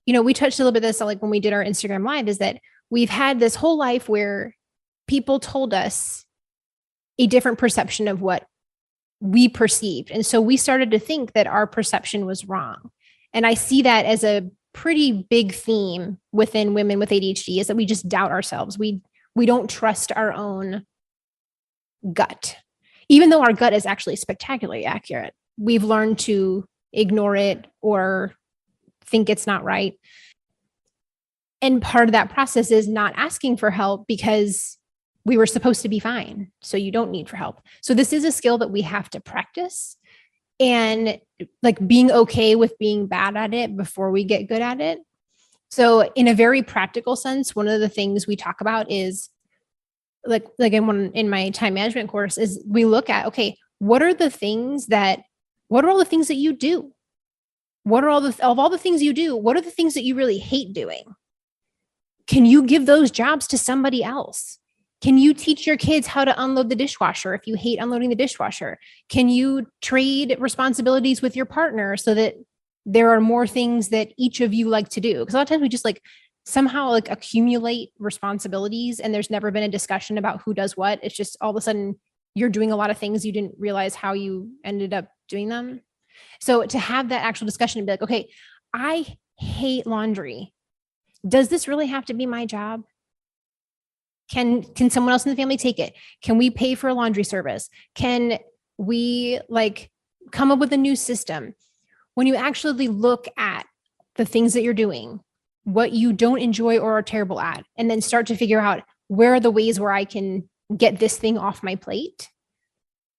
you know, we touched a little bit of this, like when we did our Instagram live, is that we've had this whole life where people told us a different perception of what we perceived. And so we started to think that our perception was wrong. And I see that as a pretty big theme within women with ADHD is that we just doubt ourselves. We don't trust our own gut, even though our gut is actually spectacularly accurate. We've learned to ignore it or think it's not right. And part of that process is not asking for help because we were supposed to be fine. So you don't need for help. So this is a skill that we have to practice, and like being okay with being bad at it before we get good at it. So in a very practical sense, one of the things we talk about is like in my time management course is we look at, okay, what are all the things that you do? Of all the things you do, what are the things that you really hate doing? Can you give those jobs to somebody else? Can you teach your kids how to unload the dishwasher if you hate unloading the dishwasher? Can you trade responsibilities with your partner so that there are more things that each of you like to do? Because a lot of times we just like somehow like accumulate responsibilities and there's never been a discussion about who does what. It's just all of a sudden you're doing a lot of things you didn't realize how you ended up doing them. So to have that actual discussion and be like, okay, I hate laundry. Does this really have to be my job? Can someone else in the family take it? Can we pay for a laundry service? Can we like come up with a new system? When you actually look at the things that you're doing, what you don't enjoy or are terrible at, and then start to figure out where are the ways where I can get this thing off my plate.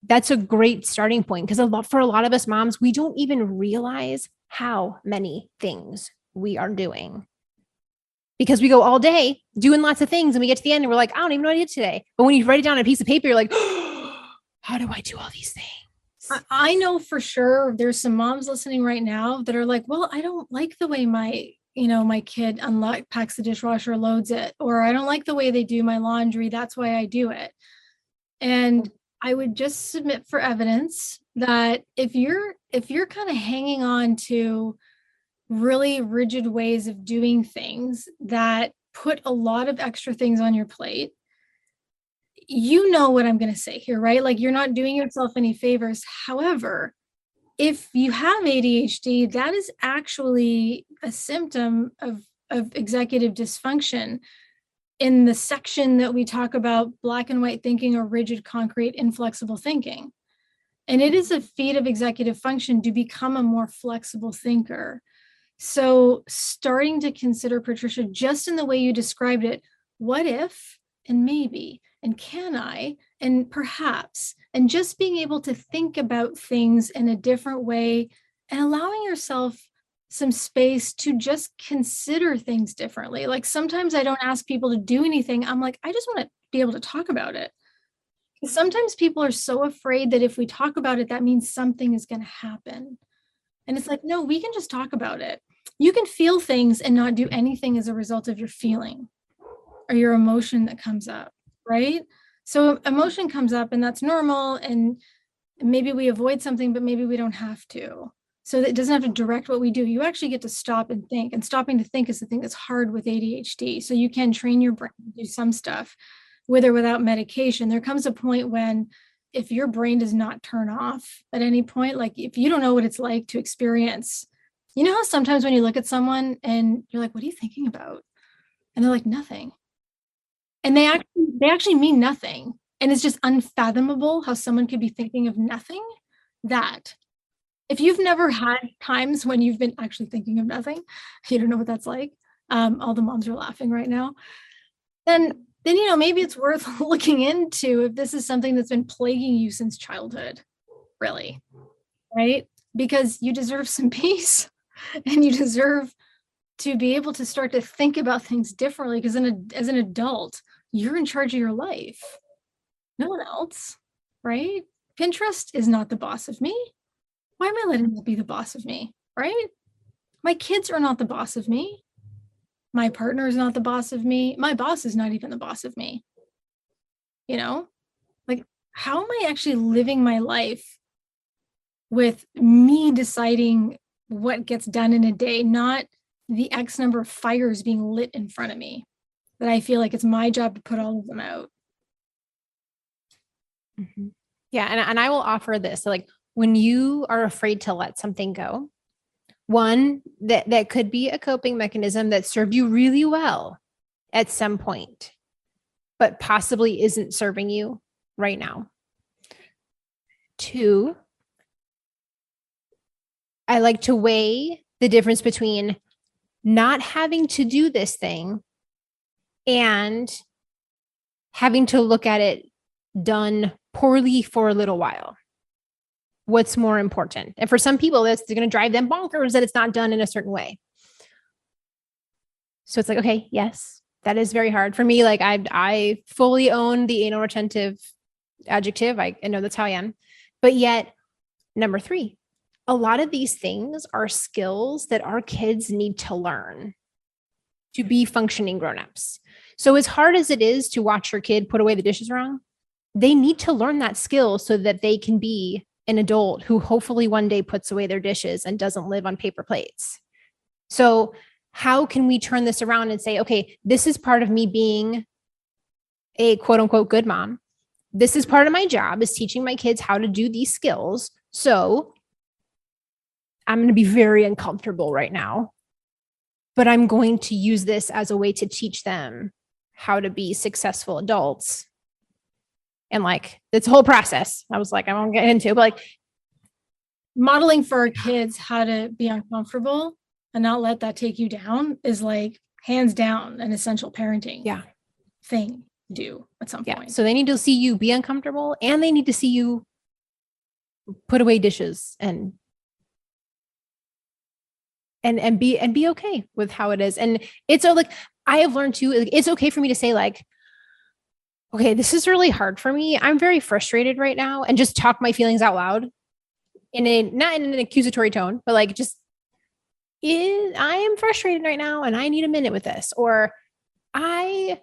That's a great starting point because for a lot of us moms, we don't even realize how many things we are doing. Because we go all day doing lots of things and we get to the end and we're like, I don't even know what I did today. But when you write it down on a piece of paper, you're like, oh, how do I do all these things? I know for sure there's some moms listening right now that are like, well, I don't like the way my kid packs the dishwasher, loads it, or I don't like the way they do my laundry. That's why I do it. And I would just submit for evidence that if you're kind of hanging on to really rigid ways of doing things that put a lot of extra things on your plate, you know what I'm going to say here, right? Like, you're not doing yourself any favors. However, if you have ADHD, that is actually a symptom of executive dysfunction in the section that we talk about black and white thinking or rigid, concrete, inflexible thinking. And it is a feat of executive function to become a more flexible thinker. So starting to consider, Patricia, just in the way you described it, what if, and maybe, and can I, and perhaps, and just being able to think about things in a different way and allowing yourself some space to just consider things differently. Like, sometimes I don't ask people to do anything. I'm like, I just want to be able to talk about it. Sometimes people are so afraid that if we talk about it, that means something is going to happen. And it's like, no, we can just talk about it. You can feel things and not do anything as a result of your feeling or your emotion that comes up, right? So emotion comes up and that's normal. And maybe we avoid something, but maybe we don't have to. So that it doesn't have to direct what we do. You actually get to stop and think. And stopping to think is the thing that's hard with ADHD. So you can train your brain to do some stuff with or without medication. There comes a point when if your brain does not turn off at any point, like if you don't know what it's like to experience, you know how sometimes when you look at someone and you're like, what are you thinking about? And they're like, nothing. And they actually mean nothing. And it's just unfathomable how someone could be thinking of nothing. That if you've never had times when you've been actually thinking of nothing, you don't know what that's like. All the moms are laughing right now. Then maybe it's worth looking into if this is something that's been plaguing you since childhood, really, right? Because you deserve some peace and you deserve to be able to start to think about things differently, because as an adult, you're in charge of your life. No one else, right? Pinterest is not the boss of me. Why am I letting it be the boss of me, right? My kids are not the boss of me. My partner is not the boss of me. My boss is not even the boss of me. You know, like, how am I actually living my life with me deciding what gets done in a day, not the X number of fires being lit in front of me that I feel like it's my job to put all of them out. Mm-hmm. Yeah. And I will offer this. So, like, when you are afraid to let something go, one, that could be a coping mechanism that served you really well at some point, but possibly isn't serving you right now. Two, I like to weigh the difference between not having to do this thing and having to look at it done poorly for a little while. What's more important? And for some people, that's going to drive them bonkers that it's not done in a certain way. So it's like, okay, yes, that is very hard for me. Like, I fully own the anal retentive adjective. I know that's how I am. But yet, number three, a lot of these things are skills that our kids need to learn to be functioning grownups. So as hard as it is to watch your kid put away the dishes wrong, they need to learn that skill so that they can be an adult who hopefully one day puts away their dishes and doesn't live on paper plates. So how can we turn this around and say, okay, this is part of me being a quote unquote good mom. This is part of my job, is teaching my kids how to do these skills. So I'm going to be very uncomfortable right now, but I'm going to use this as a way to teach them how to be successful adults. And like, it's a whole process. I was like, I won't get into it, but like, modeling for our kids how to be uncomfortable and not let that take you down is like hands down an essential parenting thing to do at some point. So they need to see you be uncomfortable, and they need to see you put away dishes and be okay with how it is. And it's so like, I have learned too, like, it's okay for me to say like, okay, this is really hard for me. I'm very frustrated right now, and just talk my feelings out loud not in an accusatory tone, but like, just I am frustrated right now and I need a minute with this. Or I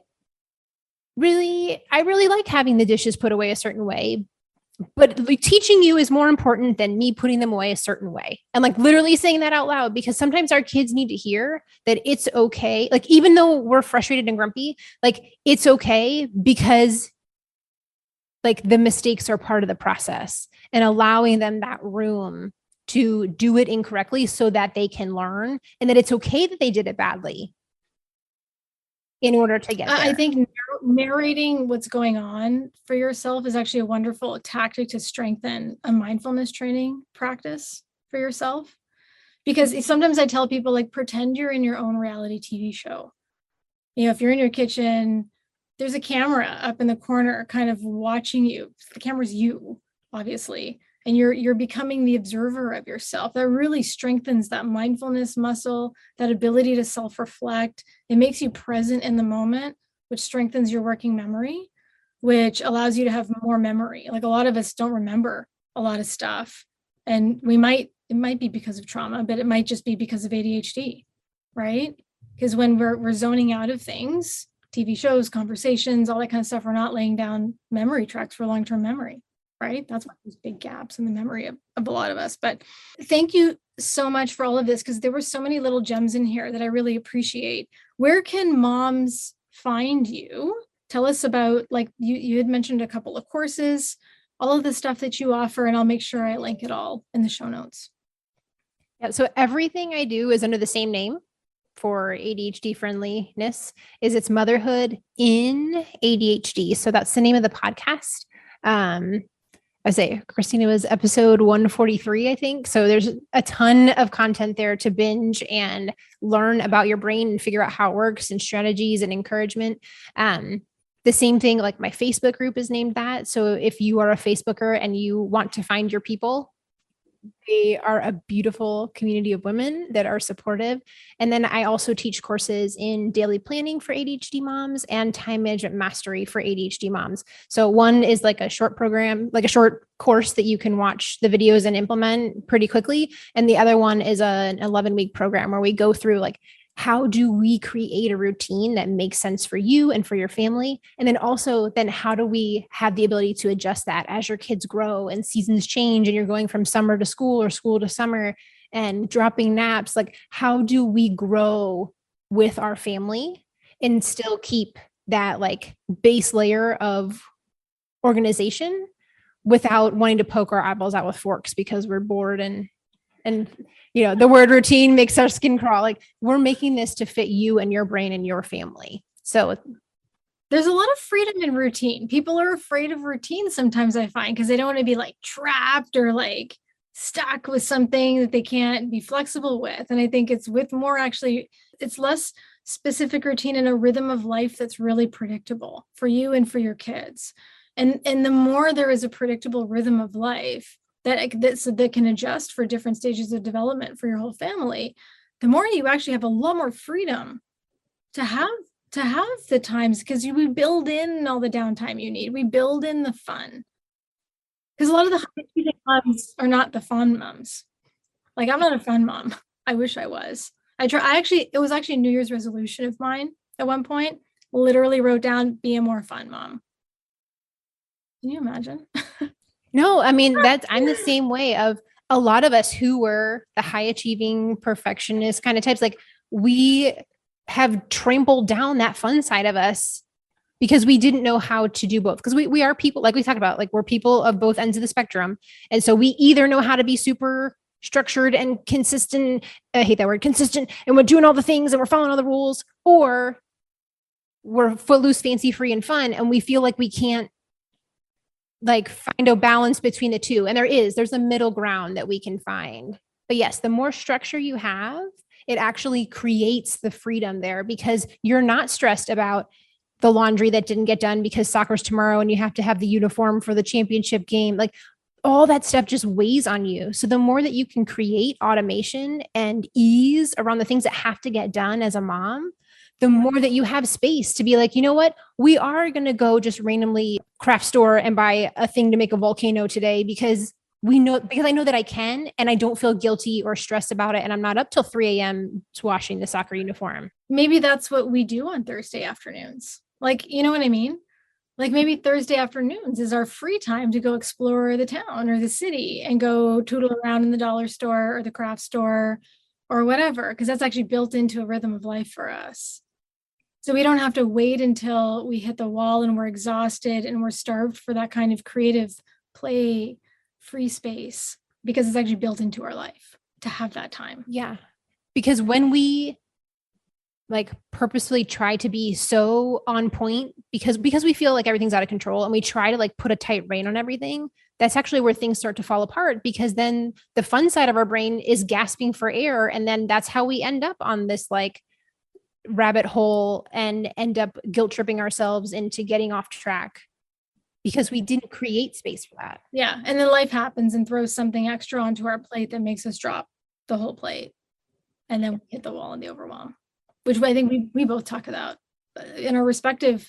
really like having the dishes put away a certain way, but like, teaching you is more important than me putting them away a certain way. And like literally saying that out loud, because sometimes our kids need to hear that it's okay. Like, even though we're frustrated and grumpy, like it's okay, because like the mistakes are part of the process, and allowing them that room to do it incorrectly so that they can learn, and that it's okay that they did it badly in order to get there. I think narrating what's going on for yourself is actually a wonderful tactic to strengthen a mindfulness training practice for yourself. Because sometimes I tell people, like, pretend you're in your own reality TV show. If you're in your kitchen, there's a camera up in the corner kind of watching you. The camera's you, obviously, and you're becoming the observer of yourself. That really strengthens that mindfulness muscle, that ability to self-reflect. It makes you present in the moment, which strengthens your working memory, which allows you to have more memory. Like, a lot of us don't remember a lot of stuff, and it might be because of trauma, but it might just be because of ADHD, right? Because when we're zoning out of things, TV shows, conversations, all that kind of stuff, we're not laying down memory tracks for long-term memory, right? That's why there's big gaps in the memory of a lot of us. But thank you so much for all of this, because there were so many little gems in here that I really appreciate. Where can moms find you? Tell us about, like, you had mentioned a couple of courses, all of the stuff that you offer, and I'll make sure I link it all in the show notes. Yeah, so everything I do is under the same name for ADHD friendliness. It's Motherhood in ADHD. So that's the name of the podcast. I say Christina was episode 143, I think. So there's a ton of content there to binge and learn about your brain and figure out how it works, and strategies and encouragement. The same thing, like my Facebook group is named that. So if you are a Facebooker and you want to find your people, they are a beautiful community of women that are supportive. And then I also teach courses in daily planning for ADHD moms and time management mastery for ADHD moms. So one is like a short program, like a short course that you can watch the videos and implement pretty quickly. And the other one is an 11-week program where we go through, like, how do we create a routine that makes sense for you and for your family? And then also, then how do we have the ability to adjust that as your kids grow and seasons change and you're going from summer to school or school to summer and dropping naps? Like, how do we grow with our family and still keep that like base layer of organization without wanting to poke our eyeballs out with forks because we're bored and the word routine makes our skin crawl. Like, we're making this to fit you and your brain and your family. So there's a lot of freedom in routine. People are afraid of routine sometimes, I find, because they don't want to be like trapped or like stuck with something that they can't be flexible with. And I think it's with more, actually, it's less specific routine and a rhythm of life that's really predictable for you and for your kids. And the more there is a predictable rhythm of life that can adjust for different stages of development for your whole family, the more you actually have a lot more freedom to have the times, because we build in all the downtime you need. We build in the fun. Because a lot of the high moms are not the fun moms. Like, I'm not a fun mom. I wish I was. It was actually a New Year's resolution of mine at one point. Literally wrote down, be a more fun mom. Can you imagine? No, I mean, I'm the same way. Of a lot of us who were the high achieving perfectionist kind of types, like, we have trampled down that fun side of us because we didn't know how to do both. Because we are people, like we talked about, like, we're people of both ends of the spectrum. And so we either know how to be super structured and consistent, I hate that word, consistent, and we're doing all the things and we're following all the rules, or we're footloose, fancy free, and fun. And we feel like we can't like find a balance between the two. And there's a middle ground that we can find. But yes, the more structure you have, it actually creates the freedom there, because you're not stressed about the laundry that didn't get done because soccer's tomorrow and you have to have the uniform for the championship game. Like, all that stuff just weighs on you. So the more that you can create automation and ease around the things that have to get done as a mom, the more that you have space to be like, you know what, we are going to go just randomly craft store and buy a thing to make a volcano today because I know that I can, and I don't feel guilty or stressed about it. And I'm not up till 3 a.m. washing the soccer uniform. Maybe that's what we do on Thursday afternoons. Like, you know what I mean? Like maybe Thursday afternoons is our free time to go explore the town or the city and go tootle around in the dollar store or the craft store or whatever, because that's actually built into a rhythm of life for us. So we don't have to wait until we hit the wall and we're exhausted and we're starved for that kind of creative play, free space, because it's actually built into our life to have that time. Yeah. Because when we like purposefully try to be so on point because we feel like everything's out of control and we try to like put a tight rein on everything, that's actually where things start to fall apart, because then the fun side of our brain is gasping for air. And then that's how we end up on this like rabbit hole and end up guilt tripping ourselves into getting off track because we didn't create space for that. Yeah. And then life happens and throws something extra onto our plate that makes us drop the whole plate. And then we hit the wall in the overwhelm, which I think we both talk about in our respective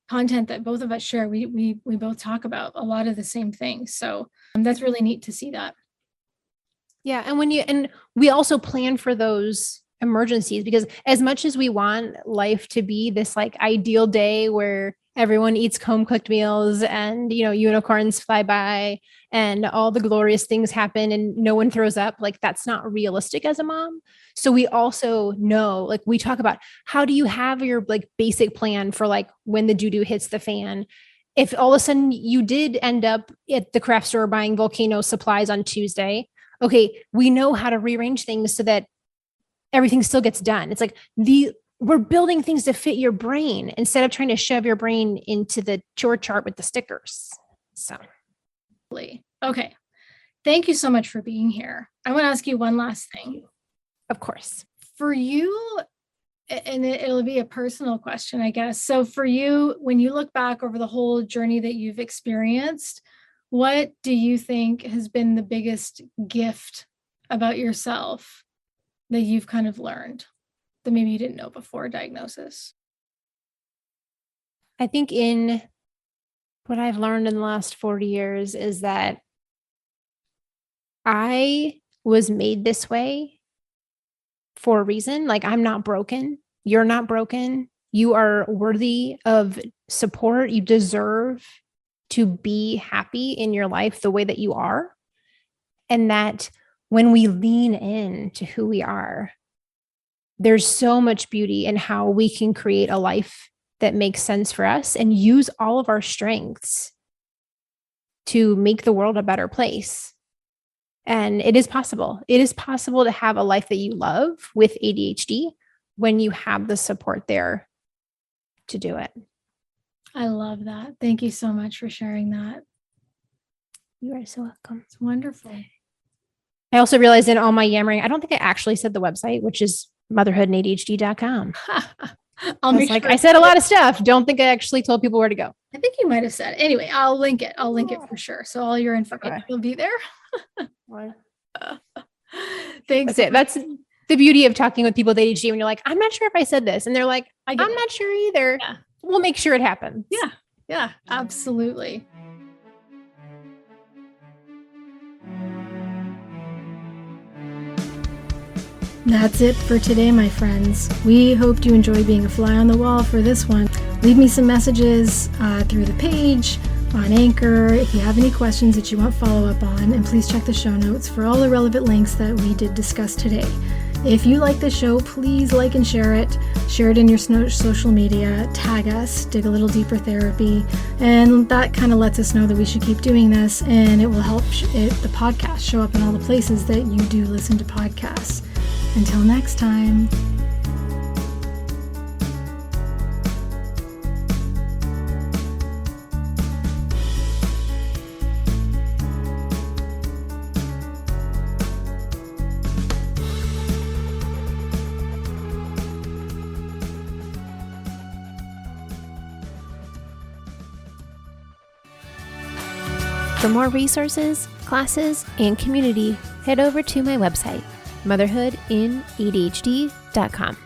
content that both of us share. We both talk about a lot of the same things. So that's really neat to see that. Yeah. And we also plan for those emergencies, because as much as we want life to be this like ideal day where everyone eats home cooked meals and, unicorns fly by and all the glorious things happen and no one throws up, like that's not realistic as a mom. So we also know, like we talk about, how do you have your like basic plan for like when the doo-doo hits the fan? If all of a sudden you did end up at the craft store buying volcano supplies on Tuesday, okay, we know how to rearrange things so that everything still gets done. It's like we're building things to fit your brain instead of trying to shove your brain into the chore chart with the stickers. So, okay. Thank you so much for being here. I want to ask you one last thing. Of course. For you, and it'll be a personal question, I guess. So for you, when you look back over the whole journey that you've experienced, what do you think has been the biggest gift about yourself that you've kind of learned that maybe you didn't know before diagnosis? I think in what I've learned in the last 40 years is that I was made this way for a reason. Like I'm not broken. You're not broken. You are worthy of support. You deserve to be happy in your life the way that you are. And that when we lean in to who we are, there's so much beauty in how we can create a life that makes sense for us and use all of our strengths to make the world a better place. And it is possible. It is possible to have a life that you love with ADHD when you have the support there to do it. I love that. Thank you so much for sharing that. You are so welcome. It's wonderful. I also realized in all my yammering, I don't think I actually said the website, which is motherhoodandadhd.com. I said a lot of stuff. Don't think I actually told people where to go. I think you might have said. Anyway, I'll link it. I'll link it for sure. So all your information will be there. Thanks. That's it. That's the beauty of talking with people with ADHD when you're like, I'm not sure if I said this. And they're like, I'm not sure either. Yeah. We'll make sure it happens. Yeah, absolutely. That's it for today, my friends. We hoped you enjoyed being a fly on the wall for this one. Leave me some messages through the page, on Anchor, if you have any questions that you want follow up on, and please check the show notes for all the relevant links that we did discuss today. If you like the show, please like and share it. Share it in your social media, tag us, Dig a Little Deeper Therapy, and that kind of lets us know that we should keep doing this, and it will help the podcast show up in all the places that you do listen to podcasts. Until next time. For more resources, classes, and community, head over to my website, motherhoodinadhd.com.